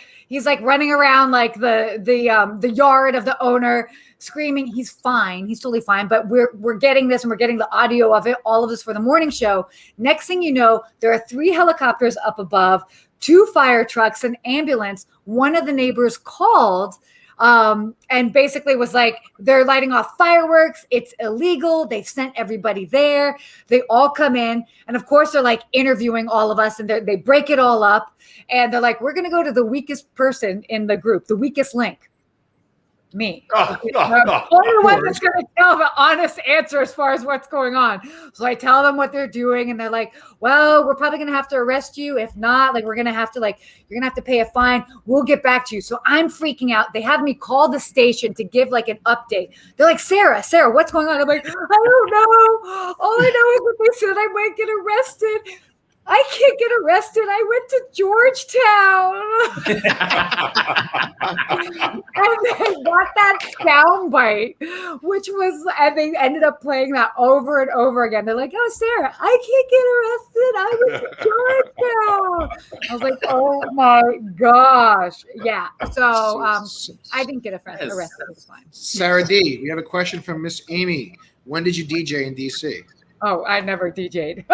running around like the yard of the owner screaming. He's fine. He's totally fine. But we're getting this and we're getting the audio of it, all of this for the morning show. Next thing you know, there are 3 helicopters up above, 2 fire trucks, an ambulance. One of the neighbors called and basically was like, they're lighting off fireworks. It's illegal. They've sent everybody there. They all come in. And of course, they're like interviewing all of us and they break it all up. And they're like, we're going to go to the weakest person in the group, the weakest link. Me. Only one that's going to tell the honest answer as far as what's going on. So I tell them what they're doing, and they're like, well, we're probably going to have to arrest you. If not, like, we're going to have to, like, you're going to have to pay a fine. We'll get back to you. So I'm freaking out. They have me call the station to give like an update. They're like, Sarah, what's going on? I'm like, I don't know. All I know is that they said I might get arrested. I can't get arrested. I went to Georgetown. And they got that sound bite, which was, and they ended up playing that over and over again. They're like, oh, Sarah, I can't get arrested. I went to Georgetown. I was like, oh my gosh. Yeah. So I didn't get arrested. It was fine. Sarah D, we have a question from Miss Amy. When did you DJ in DC? Oh, I never DJ'd.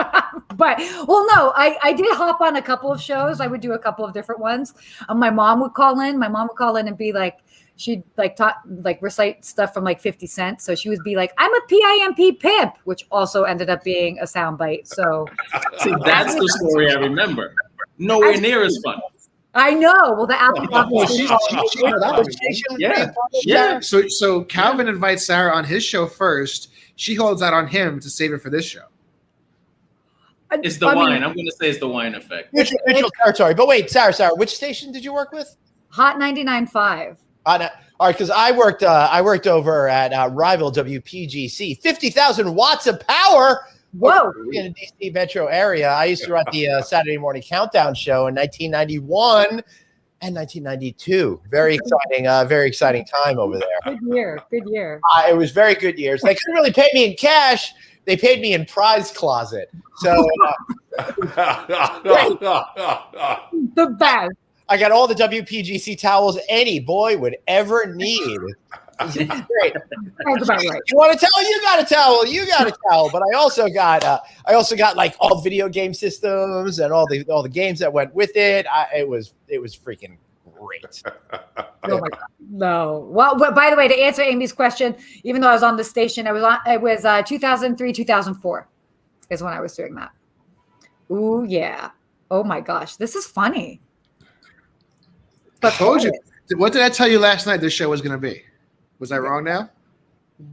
But, well, no, I did hop on a couple of shows. I would do a couple of different ones. My mom would call in. And be like, she'd like recite stuff from like 50 Cent. So she would be like, I'm a PIMP pimp, which also ended up being a soundbite. So see, that's the story I remember. Nowhere near as fun. I know. Well, the Apple. Yeah. So Calvin invites Sarah on his show first. She holds out on him to save it for this show. It's the wine. I'm going to say it's the wine effect. Neutral territory. But wait, Sarah, which station did you work with? Hot 99.5. All right, because I worked over at rival WPGC, 50,000 watts of power. Whoa! In the DC metro area. I used to run the Saturday morning countdown show in 1991 and 1992. Very exciting time over there. Good year. It was very good years. They couldn't really pay me in cash. They paid me in prize closet. So the best. I got all the WPGC towels any boy would ever need. Great. That's about right. You want a towel? You got a towel. You got a towel. But I also got like all video game systems and all the games that went with it. It was freaking great. Oh my God. No. Well, by the way, to answer Amy's question, even though I was on the station, it was 2003, 2004 is when I was doing that. Ooh, yeah. Oh my gosh. This is funny. But I told you. What did I tell you last night this show was going to be? Was I wrong now?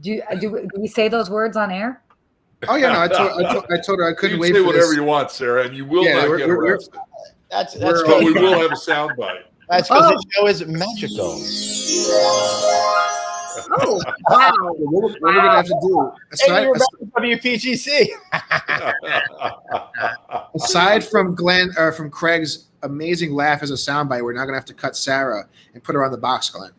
Do we say those words on air? Oh yeah, no. I told her I couldn't wait. You say for whatever this. you want, Sarah, and you will not get arrested. That's but we will have a soundbite. That's because the show is magical. Oh wow! What we're gonna have to do WPGC. aside from Glenn or from Craig's amazing laugh as a soundbite, we're now gonna have to cut Sarah and put her on the box, Glenn.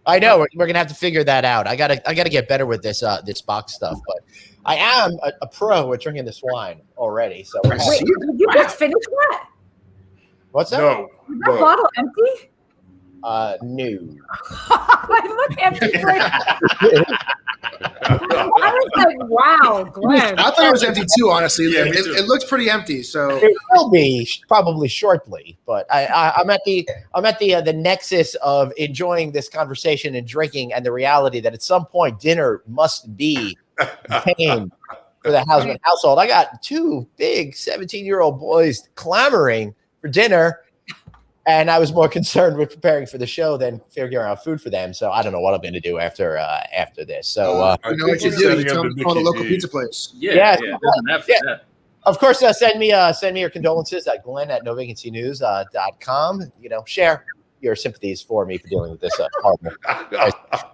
I know we're gonna have to figure that out. I gotta get better with this box stuff, but I am a pro at drinking this wine already. So wait, did you just finish that? What's that? No. Is that bottle empty? No. I look empty. I was like, wow, Glenn. I thought it was empty too, honestly. Yeah, me too. It looked pretty empty. So It will be probably shortly, but I'm at the nexus of enjoying this conversation and drinking, and the reality that at some point dinner must be contained for the household. I got two big 17-year-old boys clamoring for dinner, and I was more concerned with preparing for the show than figuring out food for them. So I don't know what I'm going to do after this. So you know what you do? You tell them to call the local pizza place. Yeah. Doesn't have to that. of course, send me your condolences at glenn@novacancynews.com. Share your sympathies for me for dealing with this horrible.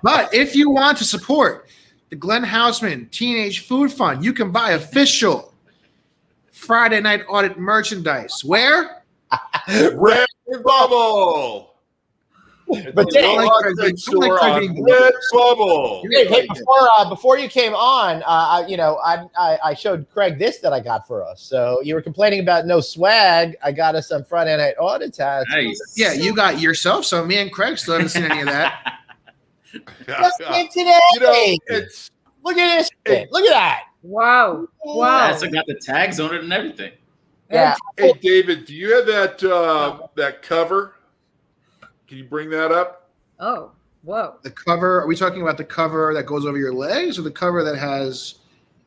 But if you want to support the Glenn Houseman Teenage Food Fund, you can buy official Friday Night Audit merchandise. Where? Red Bubble. But It's Dave, a like Craig being- don't like Craig being Red Bubble. Hey, before you came on, I showed Craig this that I got for us. So you were complaining about no swag. I got us some Friday Night Audit hats. Nice. Yeah, you got yourself. So me and Craig still haven't seen any of that. Just came today. It's Look at this thing. Look at that. Wow. That's got the tags on it and everything. Yeah. Hey, David, do you have that cover? Can you bring that up? Oh, whoa. The cover. Are we talking about the cover that goes over your legs, or the cover that has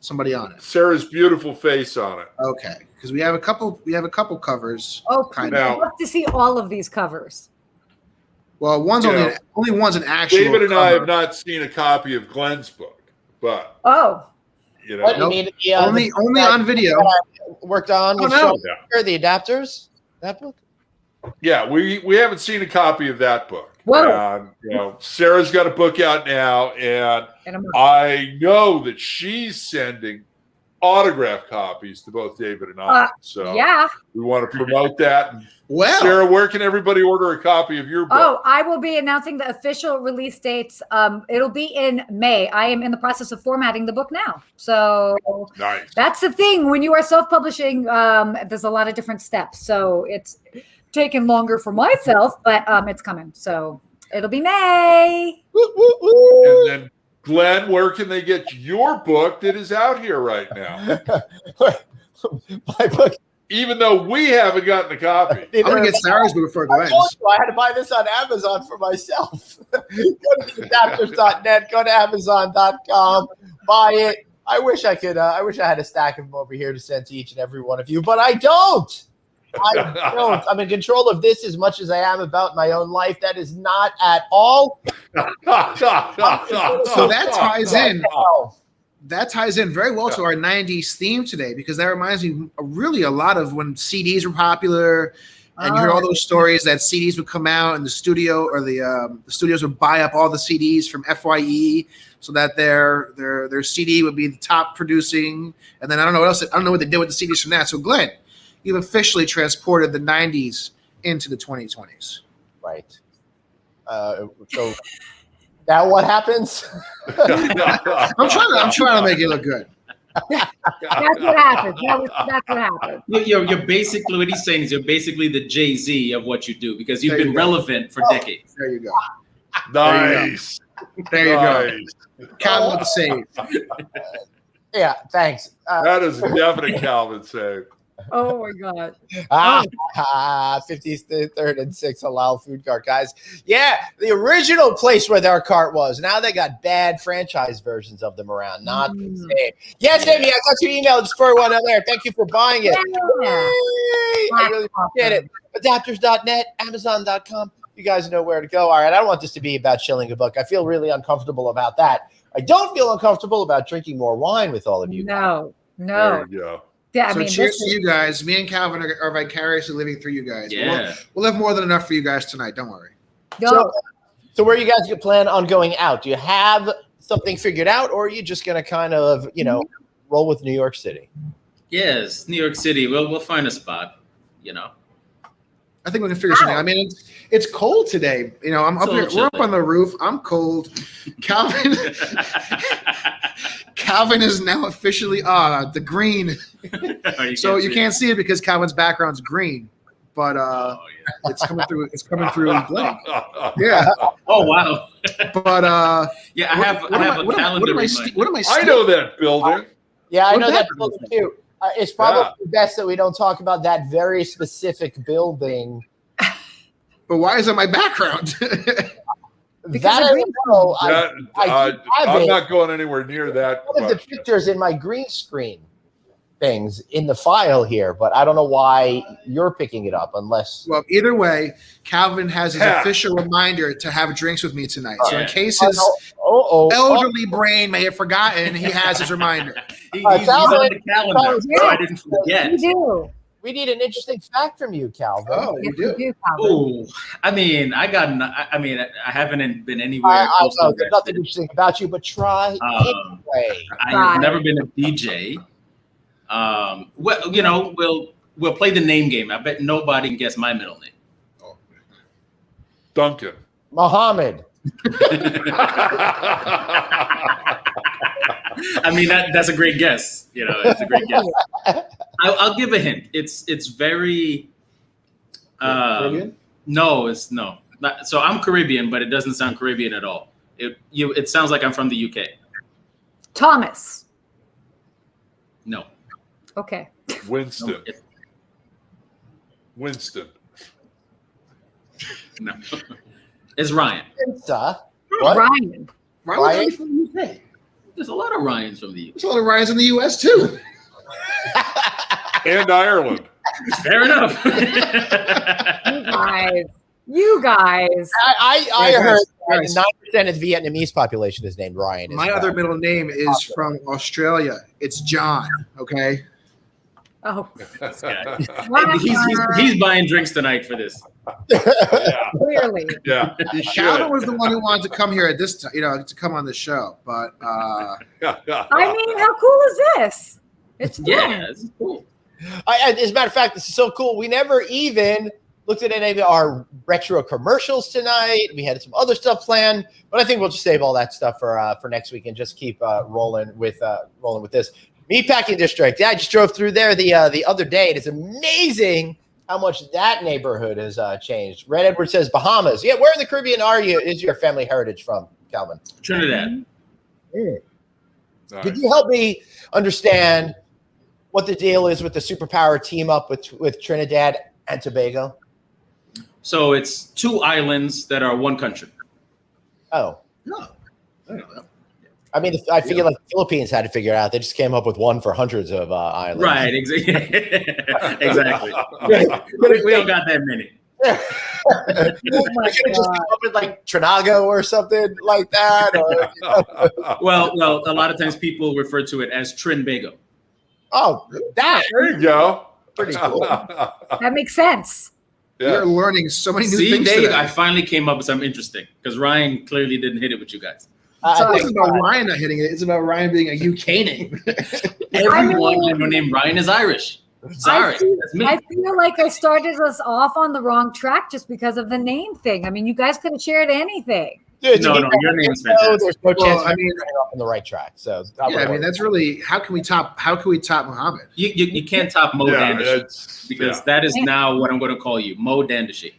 somebody on it? Sarah's beautiful face on it. Okay, because we have a couple. We have a couple covers. Oh, Kind I'd of. love to see all of these covers. Well, one's Yeah. only one's an actual. David and I cover. have not seen a copy of Glenn's book, but Oh, What Nope. you need? only on video. Worked on Oh, with no. the adapters. That book. yeah, we haven't seen a copy of that book. Whoa. Sarah's got a book out now, and and I'm I know that she's sending autograph copies to both David and I. So yeah. we want to promote that. And Well, Sarah, where can everybody order a copy of your book? Oh, I will be announcing the official release dates. It'll be in May. I am in the process of formatting the book now. So Nice. that's the thing. When you are self-publishing, there's a lot of different steps. So it's taken longer for myself, but it's coming. So it'll be May. And then, Glenn, where can they get your book that is out here right now? My book. Even though we haven't gotten a copy. I'm gonna get Sarah's book before I Glenn's. told you I had to buy this on Amazon for myself. Go to adapters.net, go to Amazon.com, buy it. I wish I could. I wish I had a stack of them over here to send to each and every one of you, but I don't. I'm in control of this as much as I am about my own life. That is not at all. So that ties in. Oh, That ties in very well to our 90s theme today, because that reminds me really a lot of when CDs were popular, and you heard all those stories that CDs would come out and the studio or the studios would buy up all the CDs from FYE so that their CD would be the top producing. And then I don't know what else. I don't know what they did with the CDs from that. So Glenn, you've officially transported the 90s into the 2020s. right. So now what happens? I'm trying to make it look good. That's what happened. That's what happened. You're basically, what he's saying is you're basically the Jay-Z of what you do, because you've There you been go. relevant for decades. There you go. Nice. There you go. Nice. Calvin with the save. Yeah, thanks. That is a definite Calvin save. Oh my God. 53rd and 6th halal food cart, guys. Yeah, the original place where their cart was. Now they got bad franchise versions of them around. Not the same. Yes, Amy, I got your email. Just for one on there. Thank you for buying it. Yay! I really appreciate it. Adapters.net, Amazon.com. You guys know where to go. All right, I don't want this to be about shilling a book. I feel really uncomfortable about that. I don't feel uncomfortable about drinking more wine with all of you. No. There you go. Yeah, I So mean, cheers this to is- you guys. Me and Calvin are vicariously living through you guys. Yeah. We'll have more than enough for you guys tonight. Don't worry. So where you guys plan on going out? Do you have something figured out, or are you just going to kind of, roll with New York City? Yes, New York City. We'll find a spot, I think we can figure something out. I mean, it's cold today. I'm up It's a here. little We're up chilly. on the roof. I'm cold. Calvin is now officially the green. So you can't see it because Calvin's background's green. But Oh, It's coming through. It's coming through blank. Yeah. Oh wow. But Yeah, I have a calendar. What am I? I know that building. Yeah, I What know that happened? building too. It's probably best that we don't talk about that very specific building. But why is that my background? Because That of I green don't know. I'm not going anywhere near that. One of the question. pictures in my green screen things in the file here, but I don't know why you're picking it up unless. Well, either way, Calvin has his Yeah. official reminder to have drinks with me tonight. So in Yeah. case his elderly brain may have forgotten, he has his reminder. He's on the calendar, Yeah. so I didn't forget. You do. We need an interesting fact from you, Calvin. Oh, Yes, you you do. do, Calvin. Oh, I mean, I haven't been anywhere I close know to there's that. nothing interesting about you, but try anyway. I've never been a DJ. Well, you know, we'll play the name game. I bet nobody can guess my middle name. Duncan. Muhammad. I mean, that's a great guess. You know, it's a great guess. I'll give a hint. It's very. Caribbean? No, it's no. So I'm Caribbean, but it doesn't sound Caribbean at all. It sounds like I'm from the UK. Thomas. No. Okay. Winston. No. It's Ryan. What? Ryan. Why would I be from the UK? There's a lot of Ryans from the UK. There's a lot of Ryans in the US too. And Ireland. Fair enough. You guys. I heard guys. 9% of the Vietnamese population is named Ryan. My other middle name is from Australia. It's John. Okay. Oh, This guy. wow. He's buying drinks tonight for this. Yeah. Clearly. Yeah. He Calvin should. was the one who wanted to come here at this time, to come on the show. But I mean, how cool is this? It's fun. Yeah, this is cool. As a matter of fact, this is so cool. We never even looked at any of our retro commercials tonight. We had some other stuff planned, but I think we'll just save all that stuff for next week and just keep rolling with this. Meatpacking District. Yeah, I just drove through there the other day. It is amazing how much that neighborhood has changed. Red Edward says Bahamas. Yeah, where in the Caribbean is your family heritage from, Calvin? Trinidad. Nice. Could you help me understand what the deal is with the superpower team up with Trinidad and Tobago? So it's two islands that are one country. Oh, no, I don't know. I mean, I figure like the Philippines had to figure it out. They just came up with one for hundreds of islands. Right, exactly. Exactly. We don't got that many. I could have just come up with like Trinago or something like that. Or, Well, a lot of times people refer to it as Trinbago. oh, that There you go. pretty cool. That makes sense. You're learning so many new See, things Dave, today. I finally came up with something interesting because Ryan clearly didn't hit it with you guys. I It's think about Ryan not hitting it. It's about Ryan being a UK name. Everyone named Ryan is Irish. Sorry, that's me. I feel like I started us off on the wrong track just because of the name thing. I mean, you guys could have shared anything. dude, No, your name is fantastic. there's no Well, chance. I mean- you're on the right track. So Yeah, I mean that's really how can we top Muhammad? You can't top Mo Yeah, Dandashy it's because that is now what I'm going to call you, Mo Dandashy.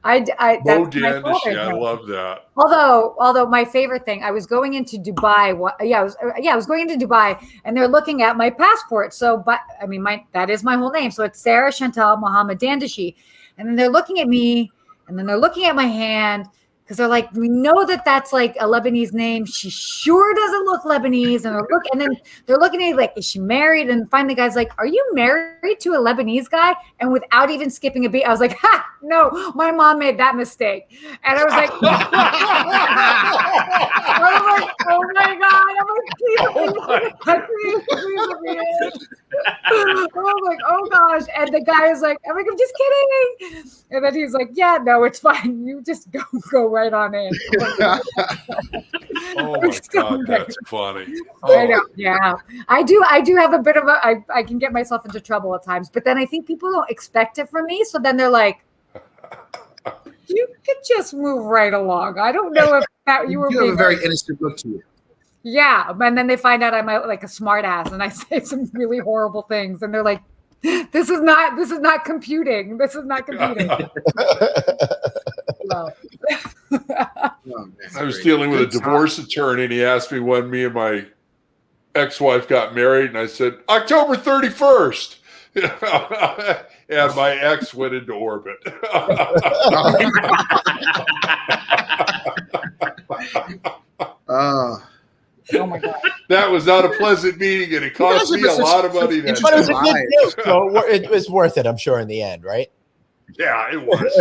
Mo That's my Dandashy. father's I name. love that. Although my favorite thing, I was going into Dubai. I was going into Dubai, and they're looking at my passport. So, but I mean, that is my whole name. So it's Sarah Chantal Mohammed Dandashi, and then they're looking at me, and then they're looking at my hand because they're like, we know that that's like a Lebanese name. She sure doesn't look Lebanese, and then they're looking at me like, is she married? And finally, the guy's like, are you married to a Lebanese guy? And without even skipping a beat, I was like, ha, no, my mom made that mistake, and I was like. I was like, oh my God. I'm like, please. I was like, oh gosh. And the guy is like, I'm just kidding. And then he's like, yeah, no, it's fine. You just go right on in. Oh my God, that's funny. I know, yeah. I do have a bit of I can get myself into trouble at times, but then I think people don't expect it from me. So then they're like, you could just move right along. I don't know if you were You have being a very innocent look to you. yeah, and then they find out I'm like a smart ass and I say some really horrible things and they're like, This is not computing. This is not computing. Well. I was dealing with a divorce attorney, and he asked me when me and my ex-wife got married, and I said October 31st. And my ex went into orbit. Oh my God. That was not a pleasant meeting, and it cost me a lot of money. But it was a good joke, so it was worth it, I'm sure, in the end, right? Yeah, it was.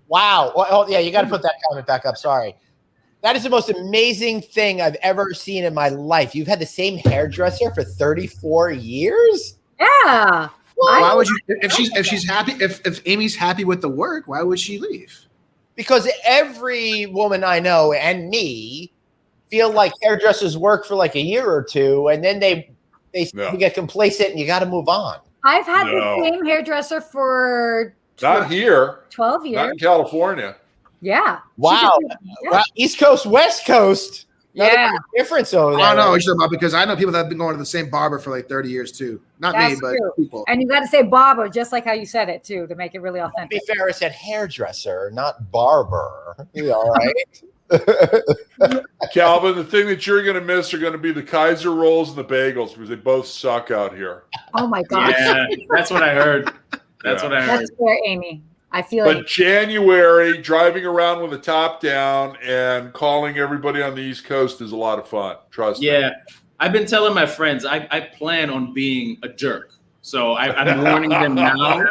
Wow. Well, oh, yeah, you got to put that comment back up. Sorry. That is the most amazing thing I've ever seen in my life. You've had the same hairdresser for 34 years? Yeah. Why would you? If she's happy, if Amy's happy with the work, why would she leave? Because every woman I know and me feel like hairdressers work for like a year or two, and then they get complacent, and you got to move on. I've had the same hairdresser for not here, 12 years. not in California. Yeah. Wow. Wow. East Coast, West Coast. Yeah. Difference over there. I don't know what you're talking about, because I know people that have been going to the same barber for like 30 years too. Not That's me, but true. people. And you got to say barber, just like how you said it too, to make it really To authentic. be fair, I said hairdresser, not barber. You all right? Calvin, the thing that you're going to miss are going to be the Kaiser rolls and the bagels, because they both suck out here. Oh my gosh. Yeah, that's what I heard. That's what I heard. That's fair, Amy. I feel But like January, driving around with a top down and calling everybody on the East Coast is a lot of fun. Trust me. Yeah, I've been telling my friends I plan on being a jerk. So I'm warning them now.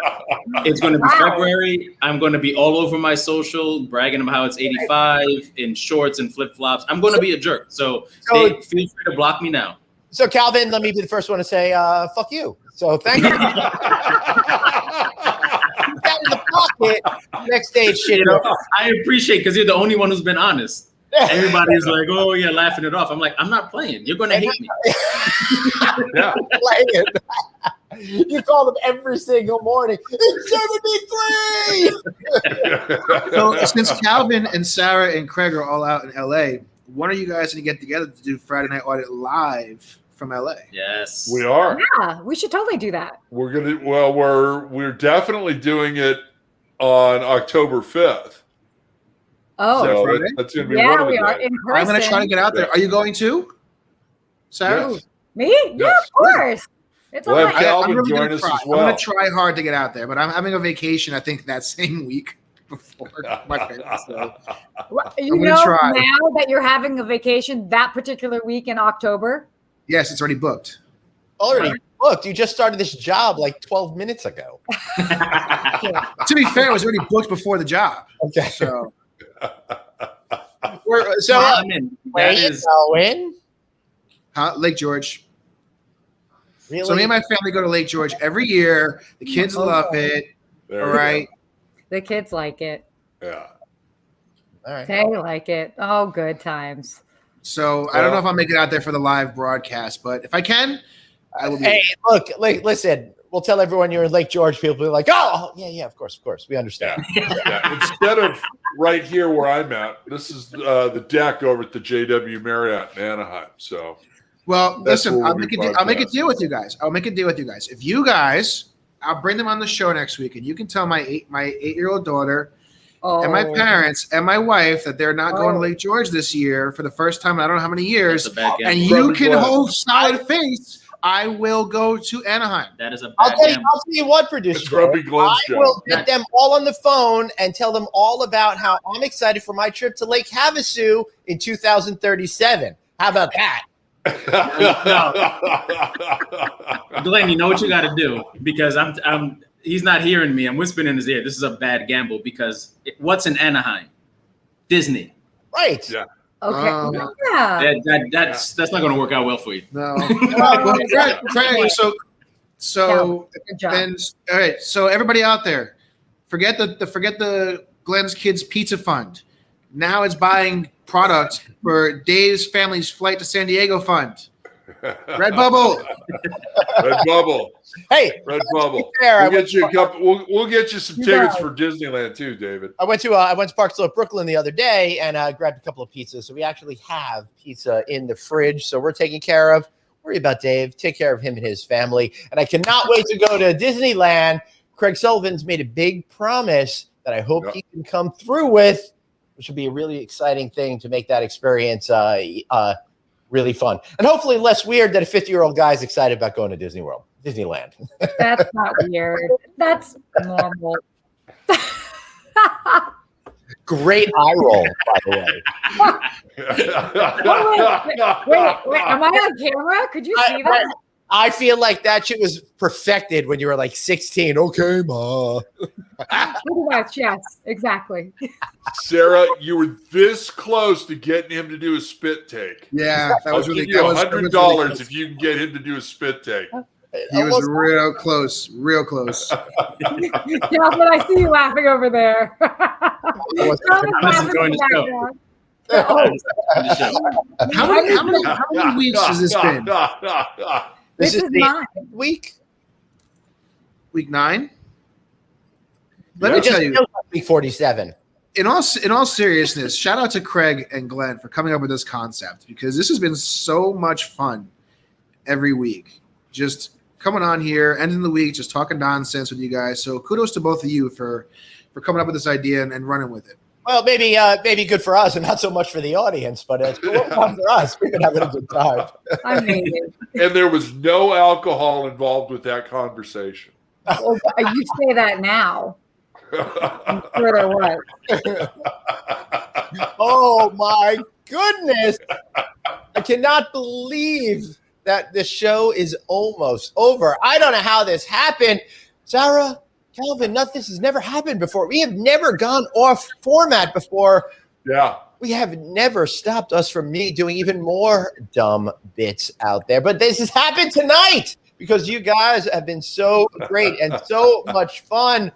It's going to be February. I'm going to be all over my social, bragging about how it's 85 in shorts and flip flops. I'm going to be a jerk. So feel free to block me now. So, Calvin, let me be the first one to say, fuck you. So, thank you. That in the pocket. Next stage shit. I appreciate, because you're the only one who's been honest. Everybody's like, oh, yeah, laughing it off. I'm like, I'm not playing. You're going to hate me. Yeah. You call them every single morning. It's 73. So since Calvin and Sarah and Krug are all out in LA, when are you guys going to get together to do Friday Night Audit live from LA? Yes. We are. yeah, we should totally do that. We're definitely doing it on October 5th. Oh, So that's going to be one yeah, of the we are days. in person. I'm going to try to get out there. Are you going to, Sarah? Yes. Me? Yeah, Yes. of course. It's We'll all have right. Calvin I'm really join gonna us try. as well. I'm going to try hard to get out there, but I'm having a vacation, I think, that same week before my family. So You I'm gonna know try. now that you're having a vacation that particular week in October? yes, it's already booked. Already booked. You just started this job like 12 minutes ago. To be fair, it was already booked before the job. Okay. So I'm in. That is When? Lake George. Really? So me and my family go to Lake George every year. The kids love it. There All you go. right. The kids like it. Yeah. All right. They like it. Oh, good times. So I don't know if I'll make it out there for the live broadcast, but if I can, I will be. Hey, look, listen. We'll tell everyone you're in Lake George. People will be like, oh, yeah, of course. We understand. Yeah. Instead of right here where I'm at, this is the deck over at the JW Marriott in Anaheim. So Well, That's listen, where I'll we'll make be a deal with broadcasting. you guys. I'll make a deal with you guys. If you guys, I'll bring them on the show next week, and you can tell my 8-year-old daughter Oh, and my parents and my wife that they're not going to Oh. Lake George this year for the first time in I don't know how many years. That's a bad And gamble. you can Probably hold solid face. I will go to Anaheim. That is a I'll bad tell gamble. you what, producer. it's Grumpy Glenn's I will job. get them all on the phone and tell them all about how I'm excited for my trip to Lake Havasu in 2037. How about that? Glenn, you know what you got to do, because he's not hearing me. I'm whispering in his ear. This is a bad gamble, because what's in Anaheim? Disney. Right. Yeah. okay. Yeah. That's not going to work out well for you. No. Well, Craig, so Good job. then, all right. So everybody out there, forget the Glenn's Kids Pizza Fund. Now it's buying product for Dave's family's flight to San Diego fund. Redbubble. Redbubble. Hey, Redbubble. fair, I We'll get you a couple. We'll get you some You tickets guys. for Disneyland too, David. I went to Park Slope, Brooklyn the other day and grabbed a couple of pizzas. So we actually have pizza in the fridge. So we're taken care of. worry about Dave. Take care of him and his family. And I cannot wait to go to Disneyland. Craig Sullivan's made a big promise that I hope he can come through with, which will be a really exciting thing to make that experience really fun. And hopefully less weird that a 50-year-old guy is excited about going to Disneyland. That's not weird. That's normal. Great eye roll, by the way. Wait, am I on camera? Could you see that? I feel like that shit was perfected when you were like 16. Okay, ma. Pretty much, yes, exactly. Sarah, you were this close to getting him to do a spit take. Yeah, that was really I'll give you good. $100 if you can get him to do a spit take. He was real close, real close. Calvin, I see you laughing over there. I'm just enjoying the show. How many weeks has this been? This is mine. Week 9. Let me tell you, week 47. in all seriousness, shout out to Craig and Glenn for coming up with this concept, because this has been so much fun every week. Just coming on here, ending the week, just talking nonsense with you guys. So kudos to both of you for coming up with this idea and running with it. Well, maybe good for us and not so much for the audience, but it's cool for us. We've been having a good time. Amazing. And there was no alcohol involved with that conversation. Well, you say that now. I'm sure there was. Oh my goodness. I cannot believe that the show is almost over. I don't know how this happened. Sarah, Calvin, this has never happened before. We have never gone off format before. Yeah. We have never stopped us from me doing even more dumb bits out there. But this has happened tonight because you guys have been so great and so much fun.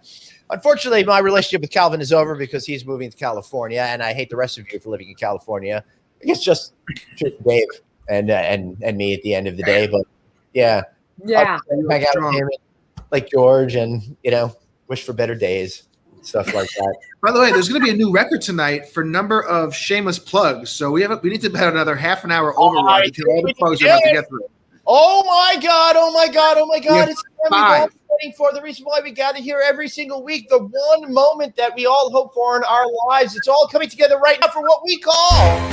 Unfortunately, my relationship with Calvin is over because he's moving to California, and I hate the rest of you for living in California. I guess just Dave and me at the end of the day. But yeah. Yeah. Hang out with him, like George, and wish for better days, stuff like that. By the way, there's going to be a new record tonight for number of shameless plugs. So we need to have another half an hour override to all the plugs we're about to get through. Oh my God. Yeah, It's what we've all been waiting for. The reason why we gather here every single week, the one moment that we all hope for in our lives. It's all coming together right now for what we call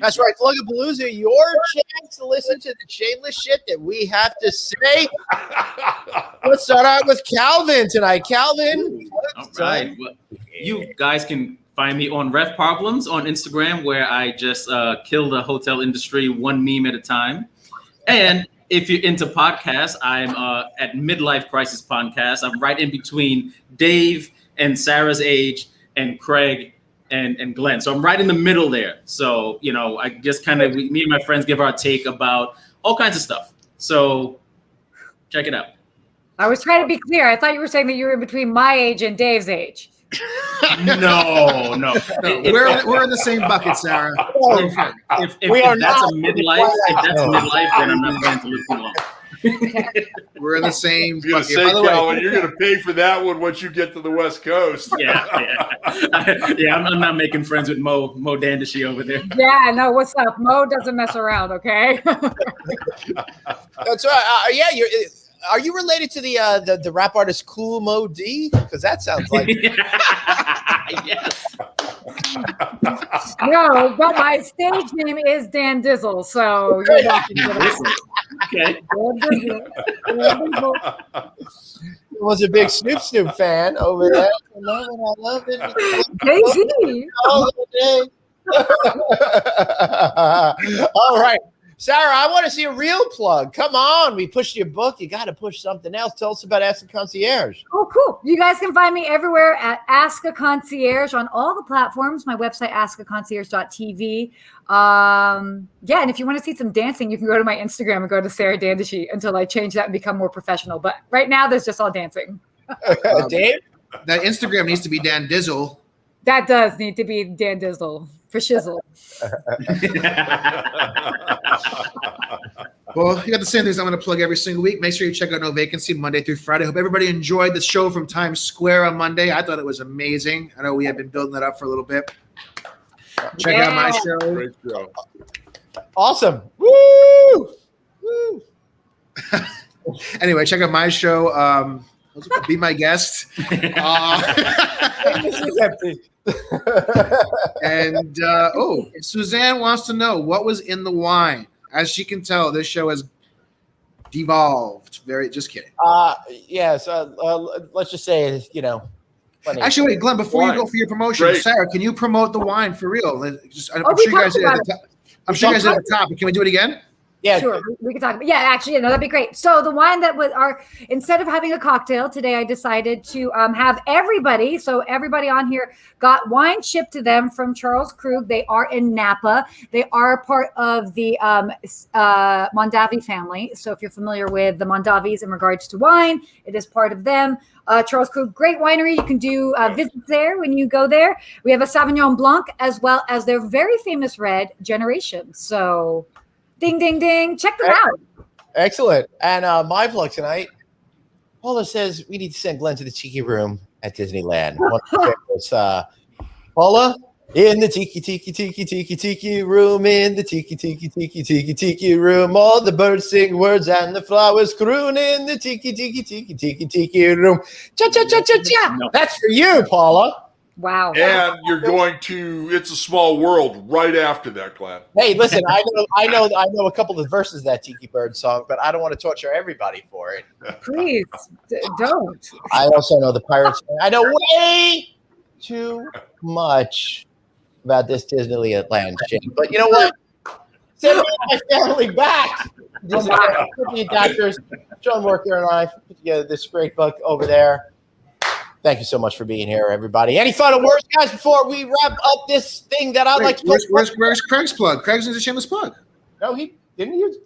That's right, Plugapalooza, your chance to listen to the shameless shit that we have to say. Let's start out with Calvin tonight. Calvin. All right. Well, you guys can find me on Ref Problems on Instagram, where I just kill the hotel industry one meme at a time. And if you're into podcasts, I'm at Midlife Crisis Podcast. I'm right in between Dave and Sarah's age and Craig and Glenn. So I'm right in the middle there. So, I just me and my friends give our take about all kinds of stuff. So check it out. I was trying to be clear. I thought you were saying that you were in between my age and Dave's age. No. We're in the same bucket, Sarah. If that's a midlife, then I'm not going to live too long. We're in the same bucket. Say, Calvin, you're going to pay for that one once you get to the West Coast. Yeah. I'm not making friends with Mo Dandashy over there. Yeah, no, what's up? Mo doesn't mess around, okay? That's right. Are you related to the rap artist Cool Mo D? Because that sounds like yes. No, but my stage name is Dan Dizzle, so you're welcome to that. Okay. I was a big Snoop fan over there. I love it. Jay-Z. All right. Sarah, I want to see a real plug. Come on. We pushed your book. You got to push something else. Tell us about Ask a Concierge. Oh, cool. You guys can find me everywhere at Ask a Concierge on all the platforms. My website, askaconcierge.tv. And if you want to see some dancing, you can go to my Instagram and go to Sarah Dandashy until I change that and become more professional. But right now, there's just all dancing. Dave? That Instagram needs to be Dan Dizzle. That does need to be Dan Dizzle for shizzle. Well, you got the same things I'm going to plug every single week. Make sure you check out No Vacancy Monday through Friday. Hope everybody enjoyed the show from Times Square on Monday. I thought it was amazing. I know we had been building that up for a little bit. Check out my show. Great show. Awesome. Woo! Woo! Anyway, check out my show. Be my guest. This is empty. And Suzanne wants to know what was in the wine. As she can tell, this show has devolved. Just kidding. Yes. Let's just say, funny. Actually, wait, Glenn, before you go for your promotion, Great. Sarah, can you promote the wine for real? I'm we sure you guys talked did about at the top. I'm sure you guys did at the top, but can we do it again? Yeah. Sure, we can talk about. Yeah, actually, no, that'd be great. So the wine that was instead of having a cocktail today, I decided to have everybody. So everybody on here got wine shipped to them from Charles Krug. They are in Napa. They are part of the Mondavi family. So if you're familiar with the Mondavis in regards to wine, it is part of them. Charles Krug, great winery. You can do visits there when you go there. We have a Sauvignon Blanc as well as their very famous red Generation. So. Ding, ding, ding. Check them out. Excellent. And my plug tonight, Paula says we need to send Glenn to the Tiki Room at Disneyland. Paula, in the Tiki Room, in the Tiki Room, all the birds sing words and the flowers croon in the Tiki Room. Cha-cha-cha-cha-cha. No. That's for you, Paula. Wow. And you're going to It's a Small World right after that, Glenn. Hey, listen, I know a couple of verses of that Tiki Bird song, but I don't want to torture everybody for it. Please don't. I also know the Pirates. I know way too much about this Disneyland shit. But you know what? Send my family back. Disneyland Doctors, John Worker and I put together this great book over there. Thank you so much for being here, everybody. Any final words, guys, before we wrap up this thing that I'd like to Where's Craig's plug? Craig's is a shameless plug. No, didn't you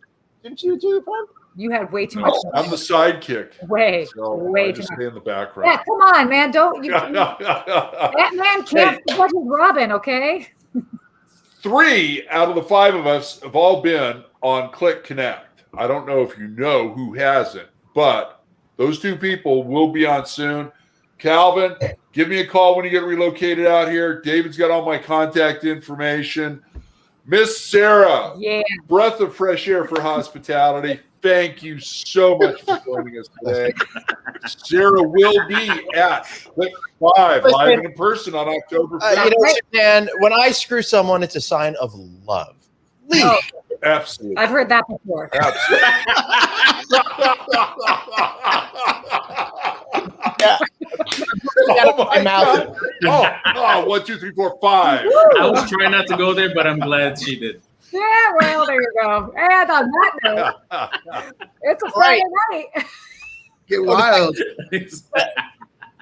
do your plug? You had way too much. I'm the sidekick. Way I too just much. stay in the Yeah, background. come on, man. Don't you? That man can't forget his Robin, okay? 3 out of the 5 of us have all been on Click Connect. I don't know if you know who hasn't, but those 2 people will be on soon. Calvin, give me a call when you get relocated out here. David's got all my contact information. Miss Sarah, breath of fresh air for hospitality. Thank you so much for joining us today. Sarah will be at Click 5 live and in person on October 5th. Dan, when I screw someone, it's a sign of love. Oh, Absolutely. I've heard that before. Absolutely. Yeah. Oh my God. Oh, 1, 2, 3, 4, 5. I was trying not to go there, but I'm glad she did. Yeah, well, there you go. And on that note, it's a Friday night. Get wild.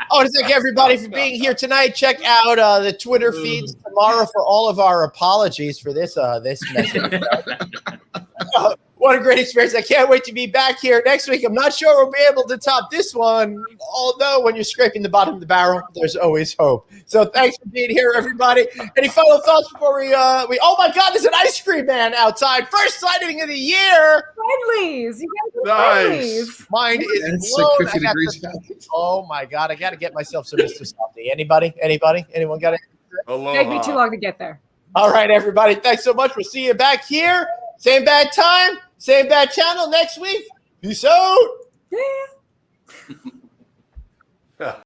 I want to thank everybody for being here tonight. Check out the Twitter feeds tomorrow for all of our apologies for this message. What a great experience. I can't wait to be back here next week. I'm not sure we'll be able to top this one, although when you're scraping the bottom of the barrel, there's always hope. So thanks for being here, everybody. Any final thoughts before we oh my God, there's an ice cream man outside. First sighting of the year. Friendlies. You guys are friendlies. Mind is It's blown. like 50 degrees. Oh my God, I got to get myself some Mr. Salty. Anybody? Anyone got it? Take me too long to get there. All right, everybody. Thanks so much. We'll see you back here. Same bad time, same bad channel next week. Peace out. Yeah.